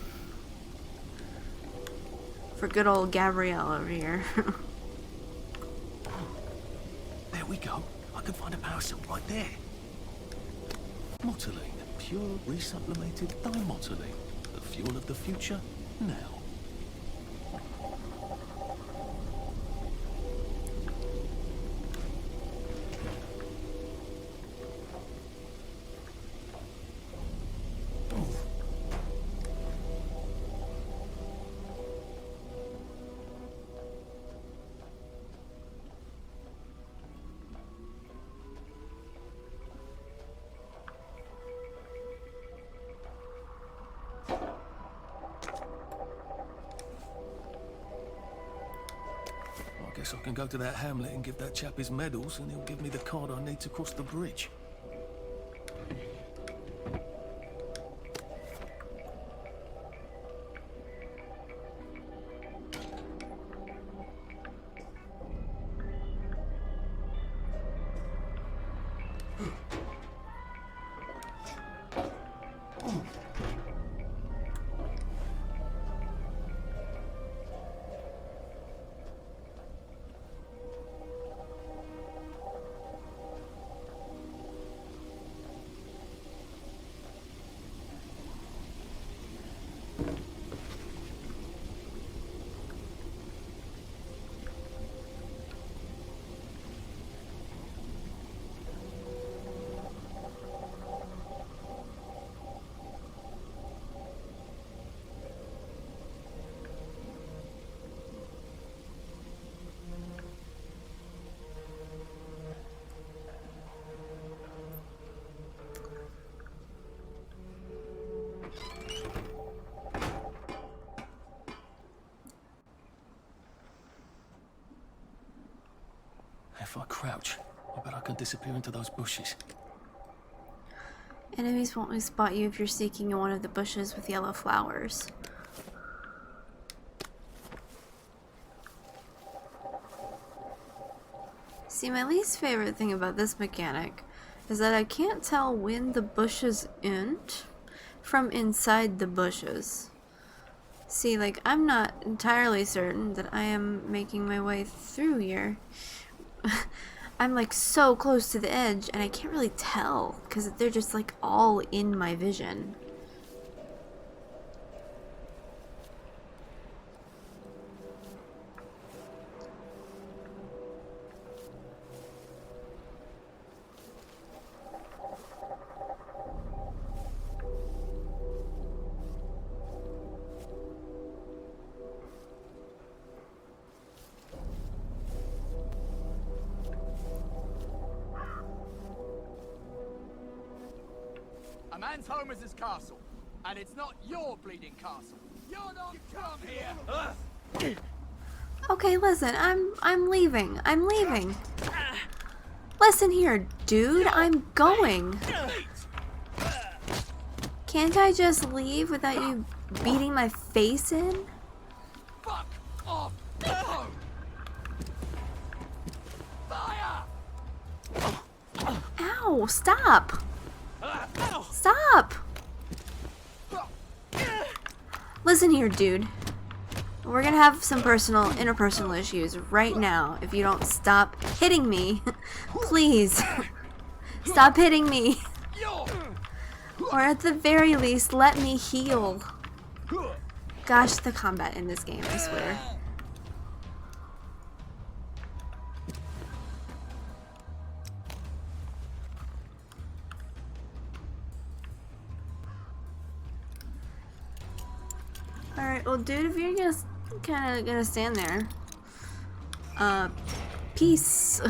For good old Gabrielle over here. There we go. I can find a power cell right there. Motoline, pure resublimated dimotoline. The fuel of the future, now. I guess I can go to that hamlet and give that chap his medals, and he'll give me the card I need to cross the bridge. If I crouch, I bet I can disappear into those bushes. Enemies won't spot you if you're sneaking in one of the bushes with yellow flowers. See, my least favorite thing about this mechanic is that I can't tell when the bushes end from inside the bushes. See, like, I'm not entirely certain that I am making my way through here. I'm like so close to the edge and I can't really tell because they're just like all in my vision. A man's home is his castle, and it's not your bleeding castle. You're not come here. Okay, listen, I'm leaving. I'm leaving. Listen here, dude, I'm going. Can't I just leave without you beating my face in? Fuck off! Fire! Ow, stop! Stop! Listen here, dude. We're gonna have some interpersonal issues right now if you don't stop hitting me. Please. Stop hitting me. Or at the very least, let me heal. Gosh, the combat in this game, I swear. Alright, well dude, if you're just kinda gonna stand there. Peace.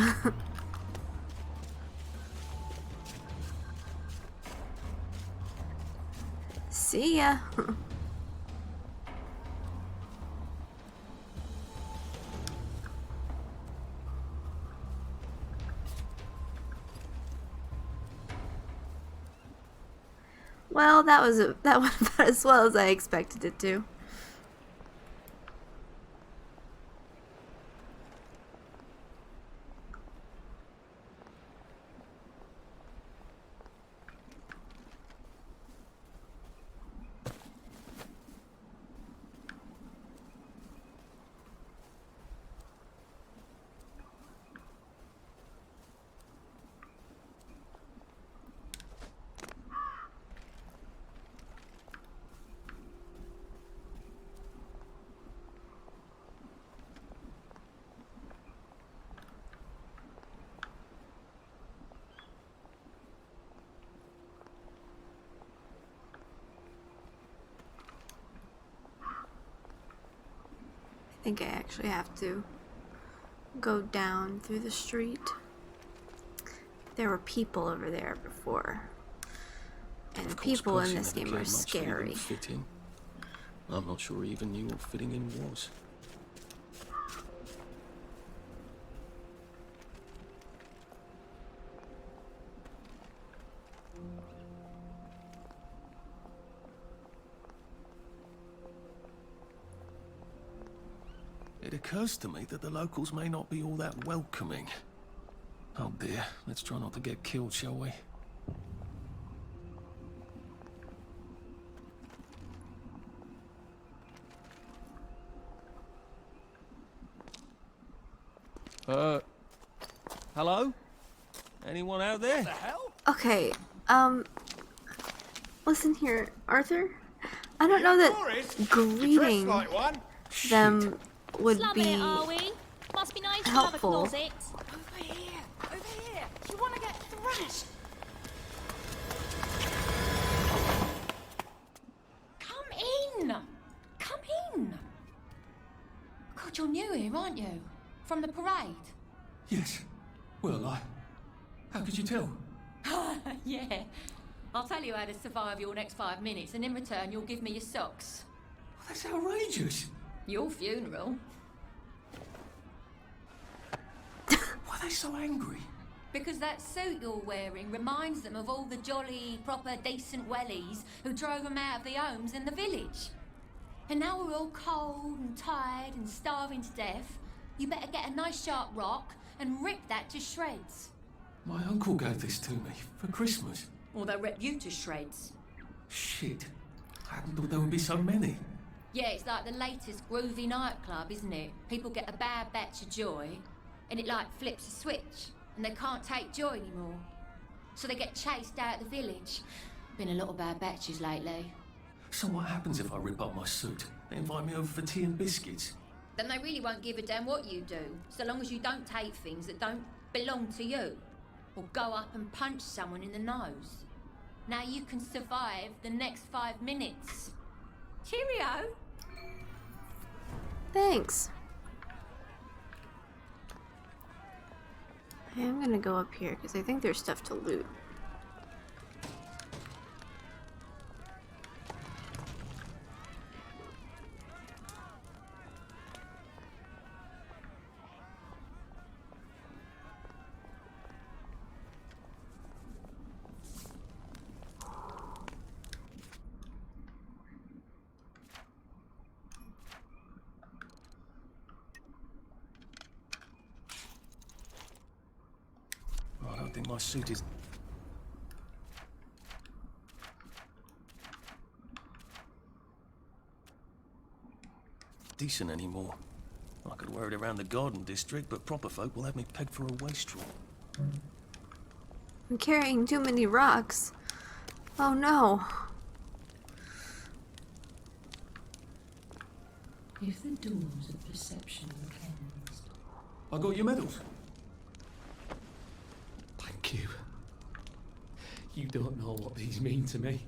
See ya. Well, that went about as well as I expected it to. I think I actually have to go down through the street. There were people over there before. And people in this game are scary. Fit in. I'm not sure he even knew what fitting in was. It occurs to me that the locals may not be all that welcoming. Oh dear, let's try not to get killed, shall we? Hello? Anyone out there? What the hell? Okay, listen here, Arthur. I don't know that greeting them would be Must be nice helpful. to have a closet. Over here. You want to get thrashed? Come in. God, you're new here, aren't you? From the parade? Yes. Well, how could you tell? Yeah. I'll tell you how to survive your next 5 minutes, and in return, you'll give me your socks. That's outrageous. Your funeral. Why are they so angry? Because that suit you're wearing reminds them of all the jolly, proper, decent wellies who drove them out of their homes in the village. And now we're all cold and tired and starving to death. You better get a nice sharp rock and rip that to shreds. My uncle gave this to me for Christmas. Or they'll rip you to shreds. Shit. I hadn't thought there would be so many. Yeah, it's like the latest groovy nightclub, isn't it? People get a bad batch of joy, and it like flips a switch, and they can't take joy anymore. So they get chased out of the village. Been a lot of bad batches lately. So what happens if I rip up my suit? They invite me over for tea and biscuits. Then they really won't give a damn what you do, so long as you don't take things that don't belong to you. Or go up and punch someone in the nose. Now you can survive the next 5 minutes. Cheerio! Thanks. I am gonna go up here because I think there's stuff to loot. I don't think my suit is... decent anymore. I could wear it around the garden district, but proper folk will have me pegged for a wastrel. I'm carrying too many rocks. Oh no. If the doors of perception were cleansed. I got your medals. Thank you. You don't know what these mean to me.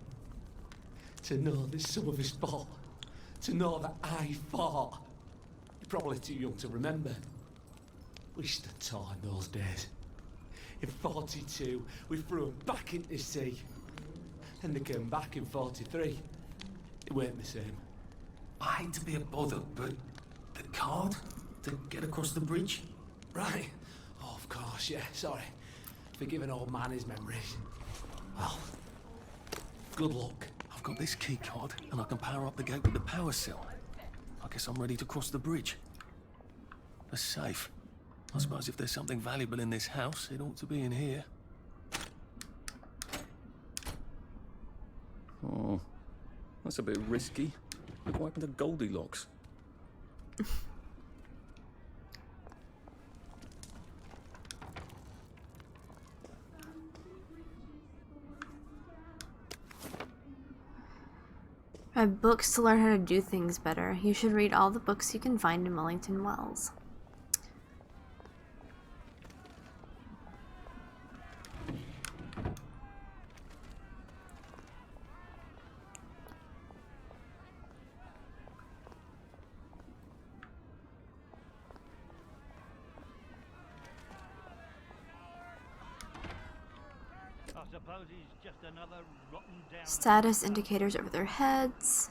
To know that some of us fought. To know that I fought. You're probably too young to remember. We stood tall in those days. In 42, we threw them back into the sea. And they came back in 43. It weren't the same. I hate to be a bother, but the card to get across the bridge? Right. Oh, of course, yeah, sorry. Forgive an old man his memories. Well, Good luck. I've got this key card, and I can power up the gate with the power cell. I guess I'm ready to cross the bridge. The safe. I suppose if there's something valuable in this house, it ought to be in here. Oh, that's a bit risky. Look what happened to Goldilocks. Books to learn how to do things better. You should read all the books you can find in Wellington Wells. I suppose he's just another rotten down. Status indicators over their heads.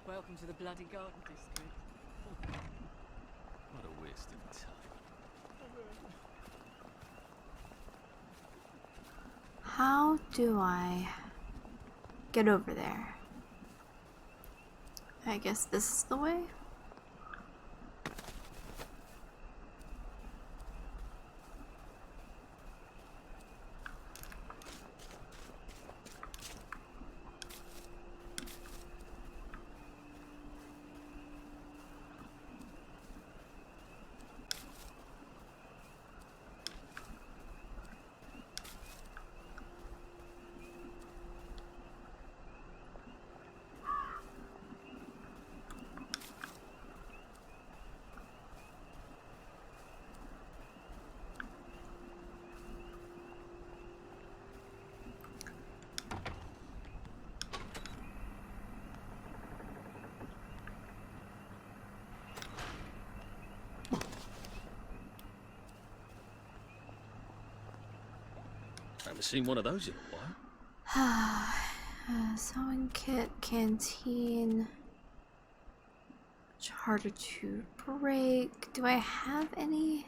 Welcome to the Bloody Garden District. What a waste of time. How do I get over there? I guess this is the way? I haven't seen one of those in a while. Sewing kit, canteen. Much harder to break. Do I have any?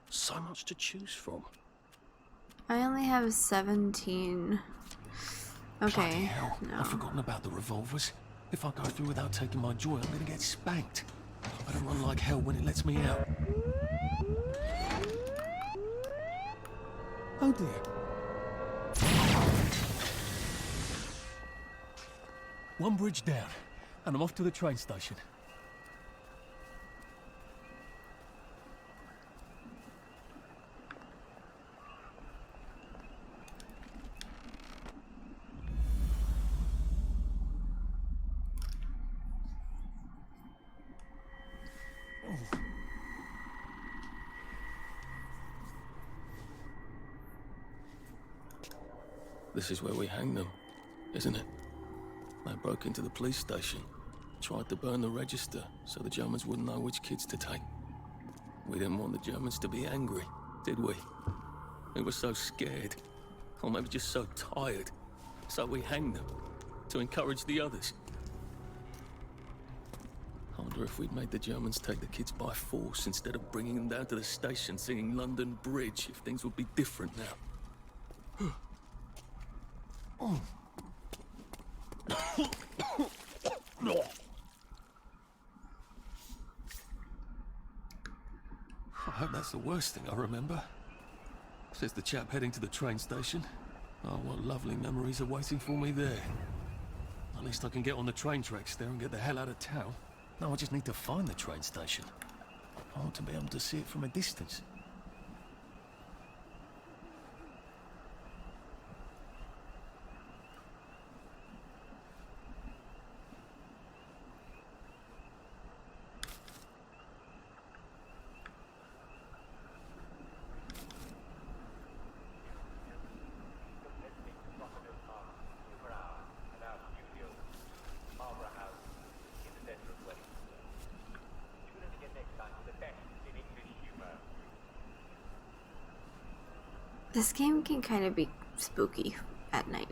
So much to choose from. I only have 17. Bloody Okay, hell, no. I've forgotten about the revolvers. If I go through without taking my joy, I'm gonna get spanked. I better run like hell when it lets me out. Oh dear. One bridge down, and I'm off to the train station. This is where we hang them, isn't it? They broke into the police station, tried to burn the register so the Germans wouldn't know which kids to take. We didn't want the Germans to be angry, did we? We were so scared, or maybe just so tired, so we hanged them to encourage the others. I wonder if we'd made the Germans take the kids by force instead of bringing them down to the station singing London Bridge, if things would be different now. Oh. I hope that's the worst thing I remember. Says the chap heading to the train station. Oh, what lovely memories are waiting for me there. At least I can get on the train tracks there and get the hell out of town. No, I just need to find the train station. I want to be able to see it from a distance. This game can kind of be spooky at night.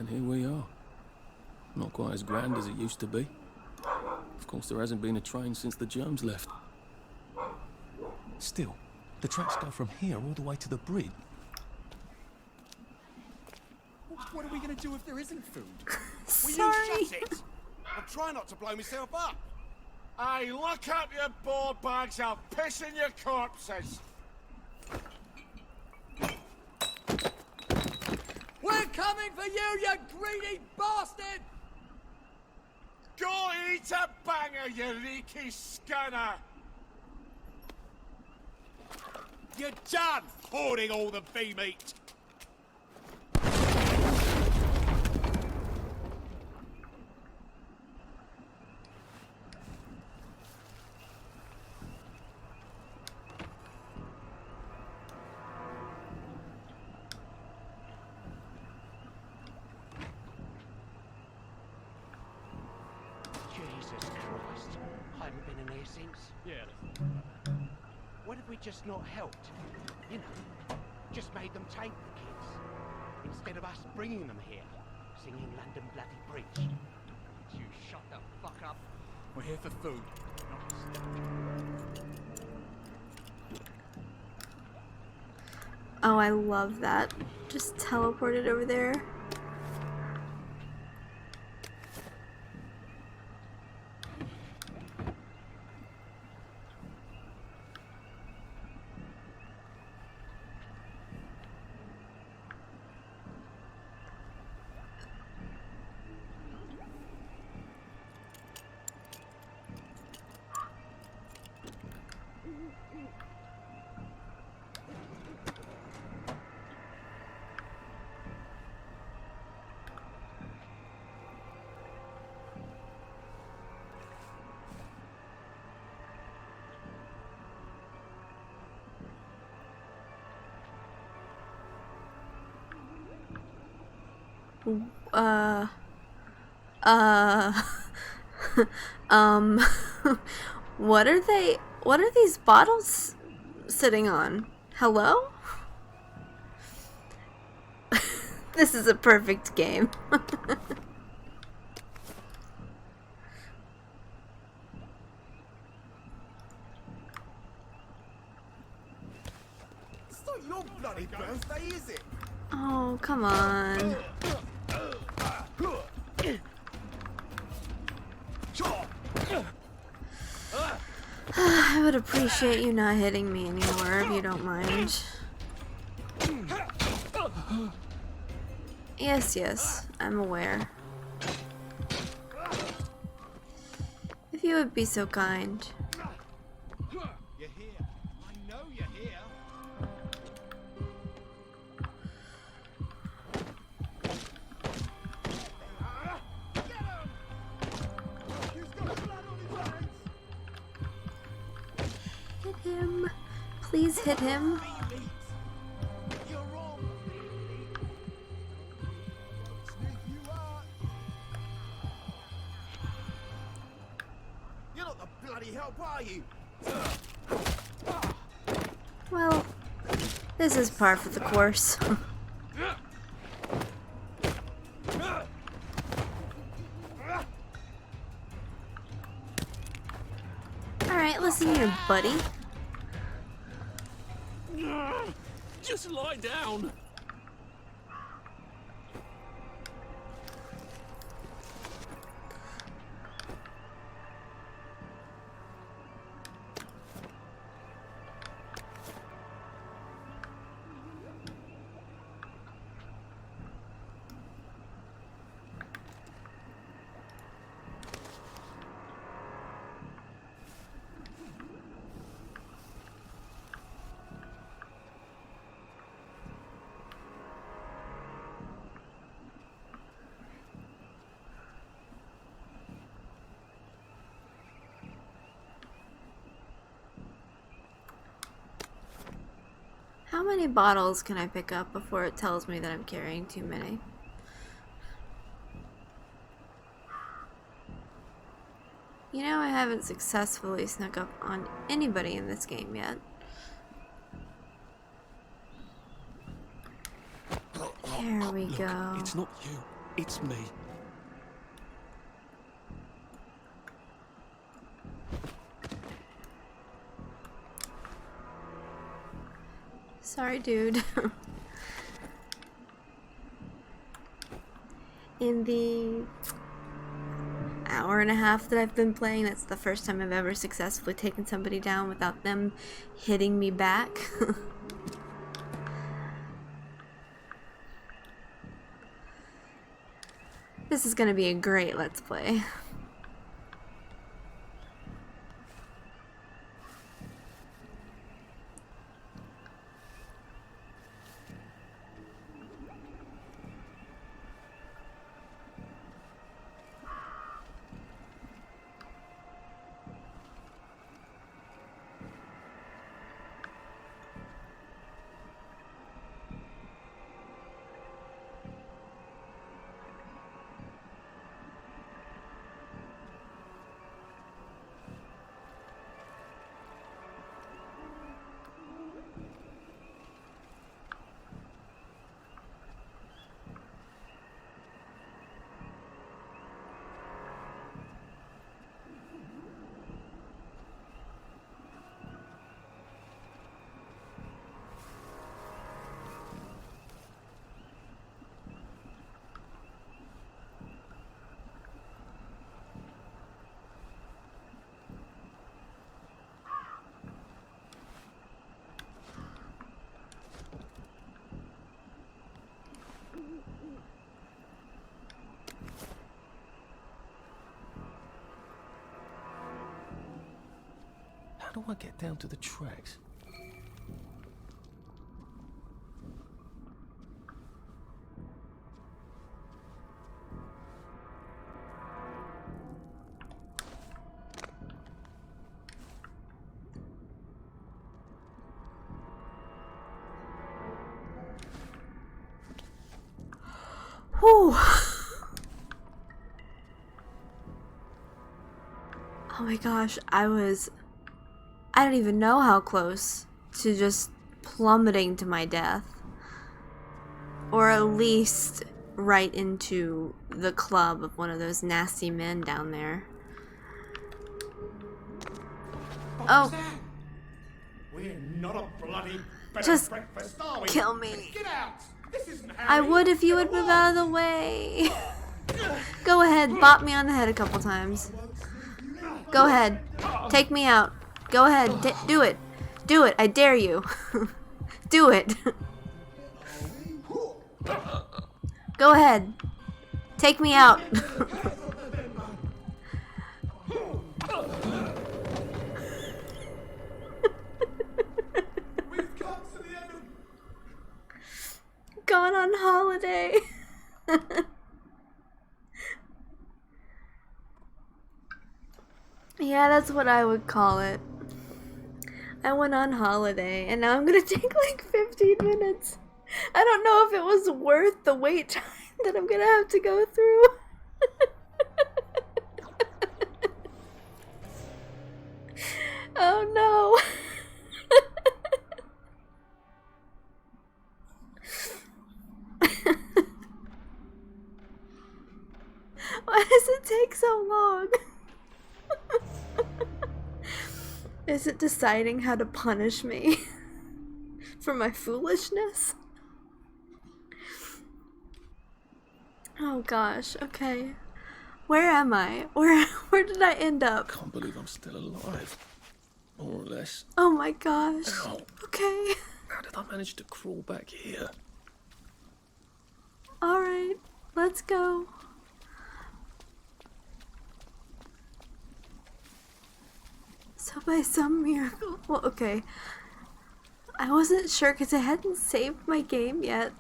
And here we are. Not quite as grand as it used to be. Of course, there hasn't been a train since the germs left. Still, the tracks go from here all the way to the bridge. What are we going to do if there isn't food? Will you Sorry. shut it? I'm trying not to blow myself up. Hey, look up your board bags. I'll piss in your corpses. We're coming for you, you greedy bastard! Go eat a banger, you leaky scunner! You're done hoarding all the bee meat! Jesus Christ. I haven't been in here since. Yeah. What if we just not helped? You know, just made them take the kids. Instead of us bringing them here, singing London Bloody Bridge. You shut the fuck up. We're here for food, not Oh, I love that. Just teleported over there. What are these bottles sitting on? Hello? This is a perfect game. It's not your bloody birthday, is it? Oh, come on. I would appreciate you not hitting me anymore if you don't mind. Yes, I'm aware. If you would be so kind. You're here. I know you're here. Hit him. Please hit him. You're not the bloody help, are you? Well, this is par for the course. Alright, listen here, buddy. Just lie down. How many bottles can I pick up before it tells me that I'm carrying too many? You know, I haven't successfully snuck up on anybody in this game yet. There we go. It's not you. It's me. Sorry, dude. In the hour and a half that I've been playing, that's the first time I've ever successfully taken somebody down without them hitting me back. This is gonna be a great Let's Play. How do I get down to the tracks? Whew. Oh my gosh, I don't even know how close to just plummeting to my death. Or at least right into the club of one of those nasty men down there. Oh. We're not a bloody bed Just and breakfast, are we? kill me. Get out! This isn't I would if you would move out of the way. Go ahead, bop me on the head a couple times. Go ahead. Take me out. Go ahead. Do it. Do it. I dare you. Do it. Go ahead. Take me out. Gone on holiday. Yeah, that's what I would call it. I went on holiday and now I'm gonna take like 15 minutes. I don't know if it was worth the wait time that I'm gonna have to go through. Oh no. Why does it take so long? Is it deciding how to punish me for my foolishness? Oh gosh, okay. Where am I? Where did I end up? Can't believe I'm still alive. More or less. Oh my gosh. Ow. Okay. How did I manage to crawl back here? Alright, let's go. So by some miracle, well, okay. I wasn't sure because I hadn't saved my game yet,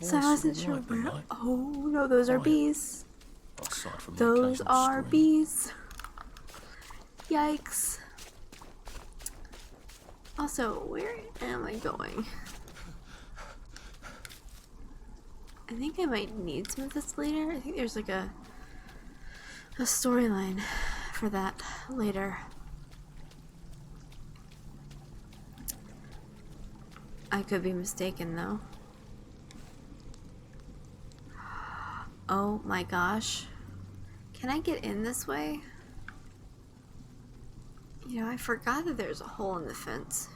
so I wasn't sure where. Oh no, those are bees. Aside from Those are bees. Yikes. Also, where am I going? I think I might need some of this later. I think there's like a storyline for that later. I could be mistaken though. Oh my gosh. Can I get in this way? You know, I forgot that there's a hole in the fence.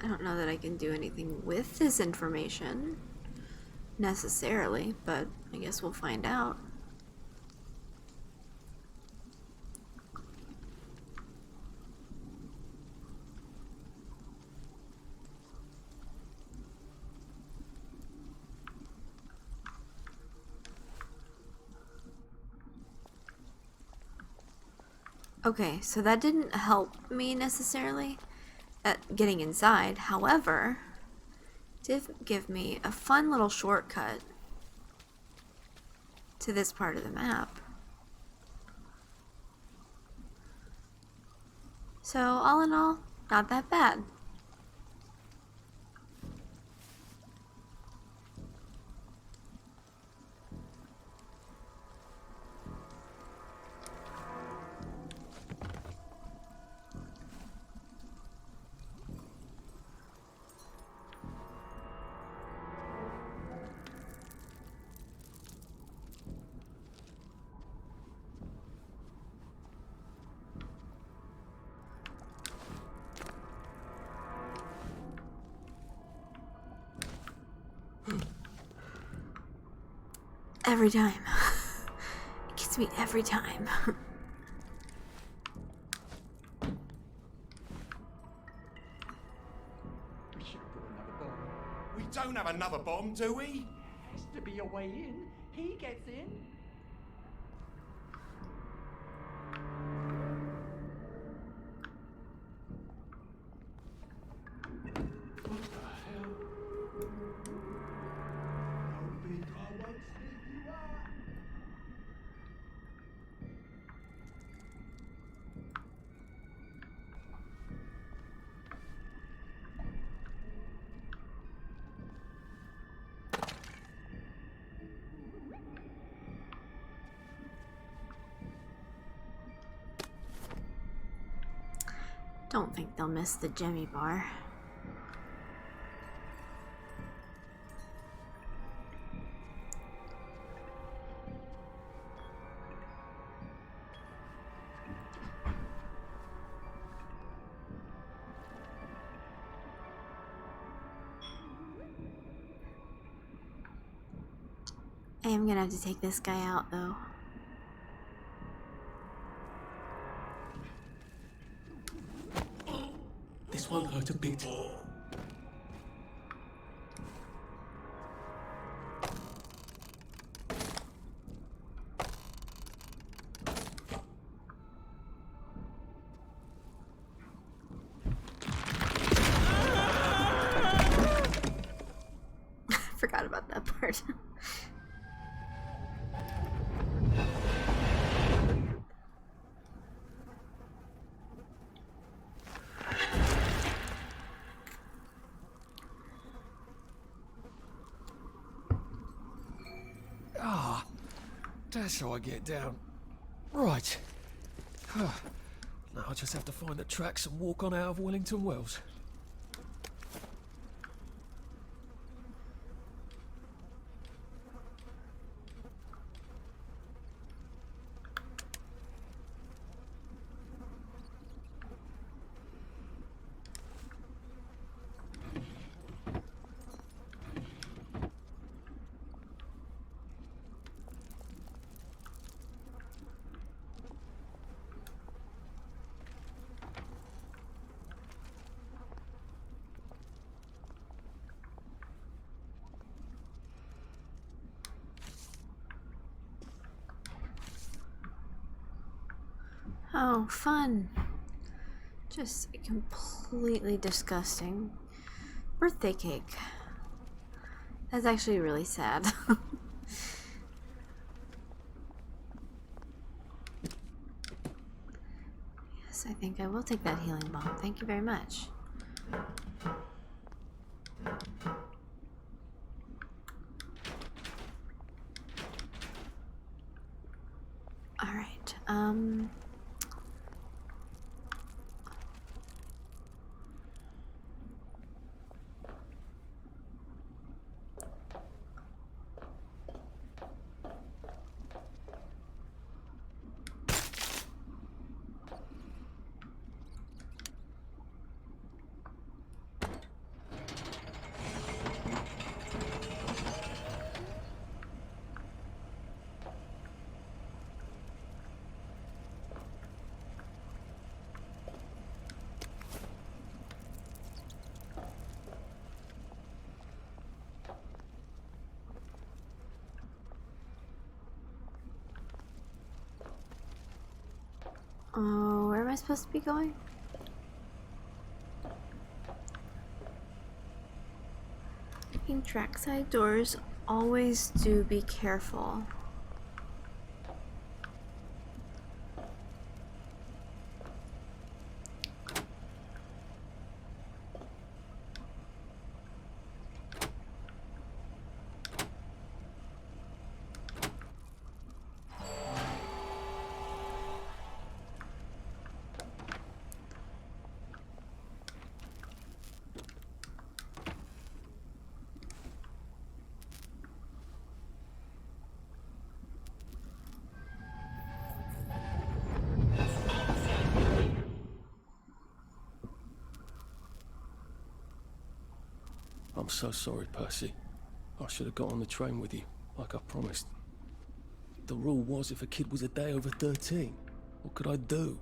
I don't know that I can do anything with this information necessarily, but I guess we'll find out. Okay, so that didn't help me necessarily at getting inside. However, it did give me a fun little shortcut to this part of the map. So all in all, not that bad. Every time. It gets me every time. We should have put another bomb. We don't have another bomb, do we? Has to be a way in. He gets in. What the hell? Don't think I won't sneak you out. Don't think they'll miss the Jemmy bar. I am gonna have to take this guy out though. This won't hurt a bit. Forgot about that part. Ah, that's how I get down. Right. Now I just have to find the tracks and walk on out of Wellington Wells. Oh, fun. Just a completely disgusting birthday cake. That's actually really sad. Yes, I think I will take that healing bomb. Thank you very much. Alright, Oh, where am I supposed to be going? Checking trackside doors. Always do be careful. I'm so sorry, Percy. I should have got on the train with you, like I promised. The rule was if a kid was a day over 13, what could I do?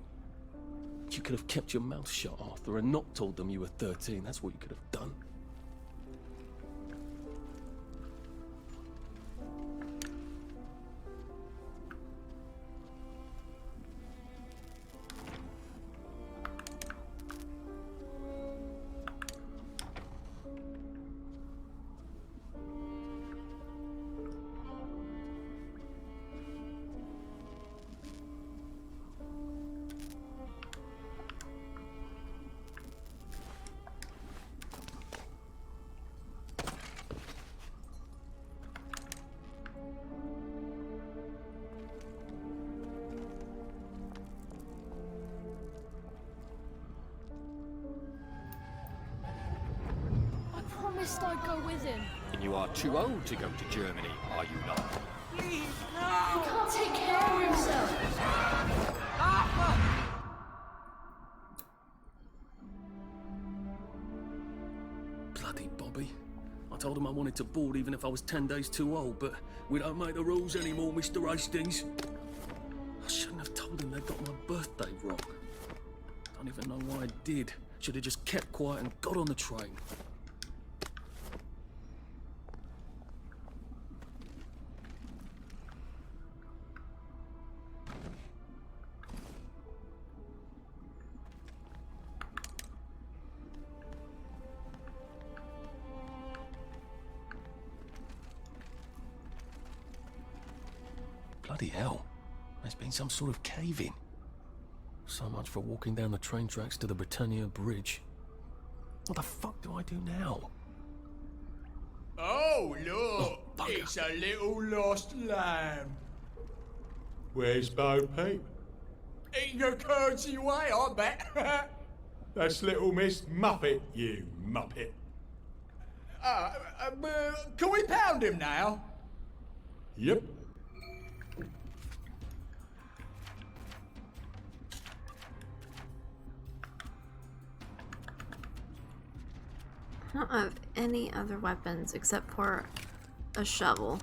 You could have kept your mouth shut, Arthur, and not told them you were 13. That's what you could have done. I'd go with him. And you are too old to go to Germany, are you not? Please, no! He can't take care of himself. Bloody Bobby. I told him I wanted to board even if I was 10 days too old, but we don't make the rules anymore, Mr. Hastings. I shouldn't have told him they got my birthday wrong. Don't even know why I did. Should have just kept quiet and got on the train. Bloody hell. There's been some sort of cave-in. So much for walking down the train tracks to the Britannia Bridge. What the fuck do I do now? Oh, look! It's a little lost lamb. Where's Bo Peep? In your curtsy way, I bet. That's little Miss Muppet, you muppet. Can we pound him now? Yep. I don't have any other weapons except for a shovel.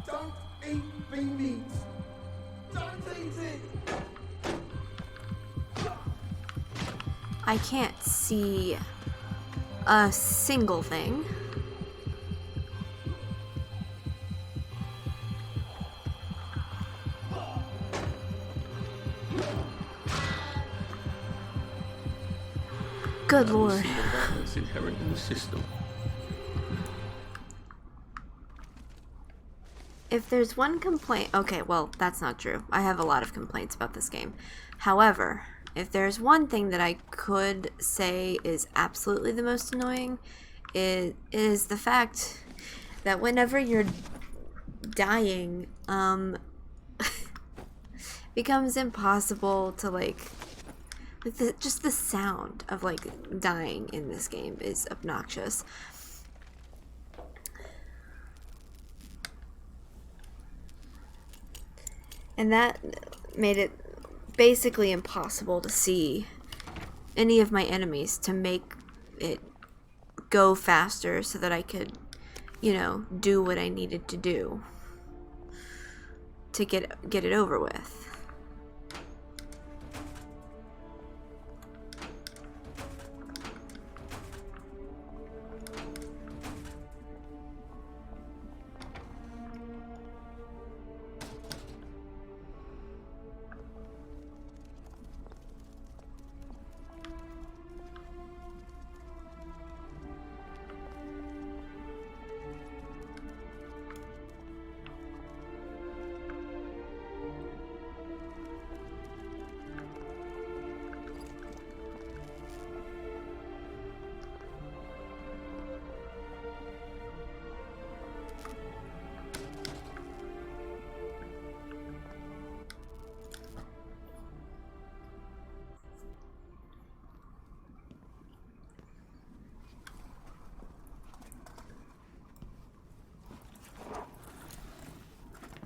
Don't eat the meat. Don't eat it. I can't see a single thing. Good lord. It's inherent in the system. If there's one complaint... Okay, well, that's not true. I have a lot of complaints about this game. However, if there's one thing that I could say is absolutely the most annoying, it is the fact that whenever you're dying, becomes impossible to, like just the sound of, like, dying in this game is obnoxious. And that made it basically impossible to see any of my enemies to make it go faster so that I could, you know, do what I needed to do to get it over with.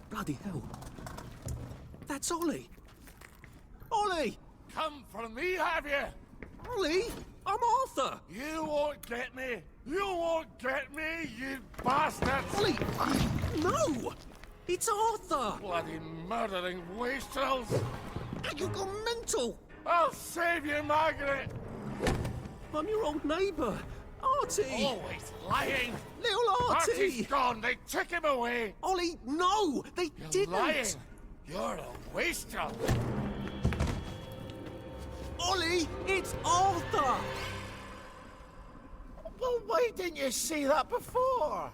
Bloody hell. That's Ollie. Ollie! Come for me, have you? Ollie! I'm Arthur! You won't get me! You won't get me, you bastards! Ollie! No! It's Arthur! Bloody murdering wastrels! You've gone mental! I'll save you, Margaret! I'm your old neighbour, Artie! Always lying! Little Artie! Artie's gone! They took him away! Ollie, no! They You're didn't! lying! You're a wastrel! Ollie, it's Arthur! Well, why didn't you say that before?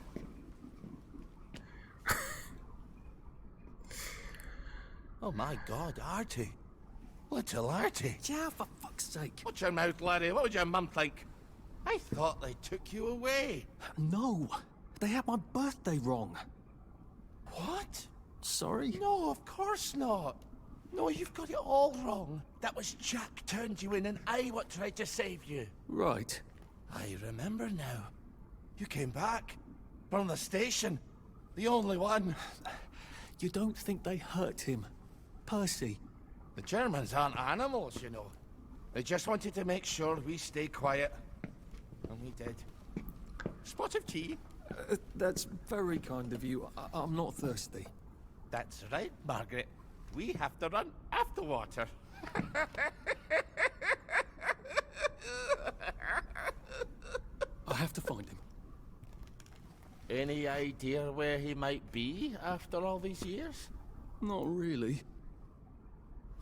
Oh my God, Artie. Little Artie. Yeah, for fuck's sake. Watch your mouth, laddie. What would your mum think? I thought they took you away. No, they had my birthday wrong. What? Sorry? No, of course not. No, you've got it all wrong. That was Jack turned you in and I what tried to save you. Right. I remember now. You came back. From the station. The only one. You don't think they hurt him? Percy? The Germans aren't animals, you know. They just wanted to make sure we stay quiet. And we did. Spot of tea? That's very kind of you. I'm not thirsty. That's right, Margaret. We have to run after water. I have to find him. Any idea where he might be after all these years? Not really.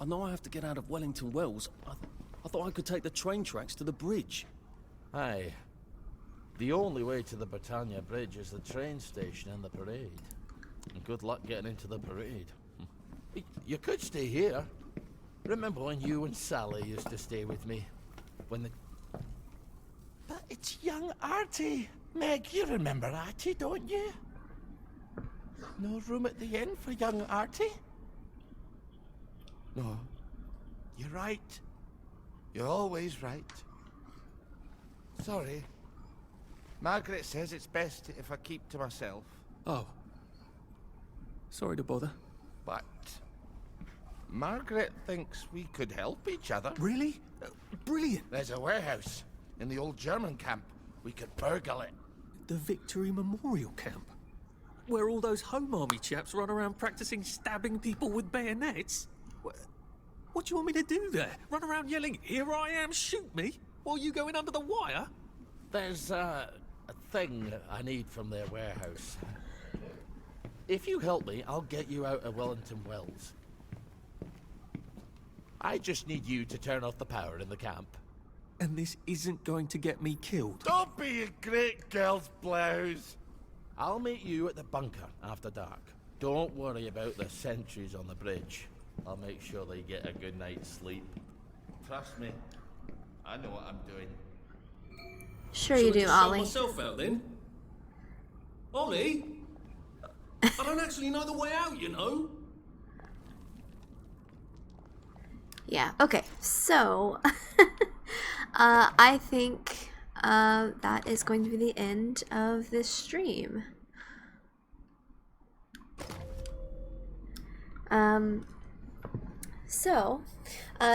I know I have to get out of Wellington Wells. I thought I could take the train tracks to the bridge. Aye. The only way to the Britannia Bridge is the train station and the parade. And good luck getting into the parade. You could stay here. Remember when you and Sally used to stay with me? When the... But it's young Artie. Meg, you remember Artie, don't you? No room at the inn for young Artie? No. You're right. You're always right. Sorry. Margaret says it's best if I keep to myself. Oh. Sorry to bother. But Margaret thinks we could help each other. Really? Brilliant. There's a warehouse in the old German camp. We could burgle it. The Victory Memorial Camp? Where all those Home Army chaps run around practicing stabbing people with bayonets? What do you want me to do there? Run around yelling, "Here I am, shoot me," while you go in under the wire? There's a thing I need from their warehouse. If you help me, I'll get you out of Wellington Wells. I just need you to turn off the power in the camp. And this isn't going to get me killed. Don't be a great girl's blouse. I'll meet you at the bunker after dark. Don't worry about the sentries on the bridge. I'll make sure they get a good night's sleep. Trust me, I know what I'm doing. Sure you do, Ollie. Myself out then. Ollie? I don't actually know the way out, you know. Yeah, okay, so I think that is going to be the end of this stream.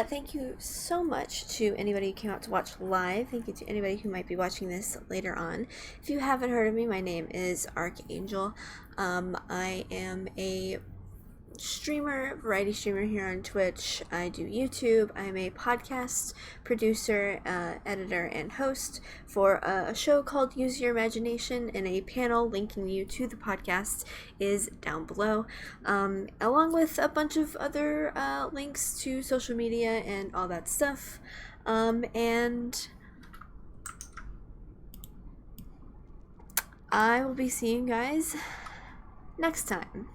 Thank you so much to anybody who came out to watch live. Thank you to anybody who might be watching this later on. If you haven't heard of me, my name is Archangel. I am a variety streamer here on Twitch. I do YouTube. I'm a podcast producer, editor, and host for a show called Use Your Imagination, and a panel linking you to the podcast is down below, along with a bunch of other links to social media and all that stuff. And I will be seeing you guys next time.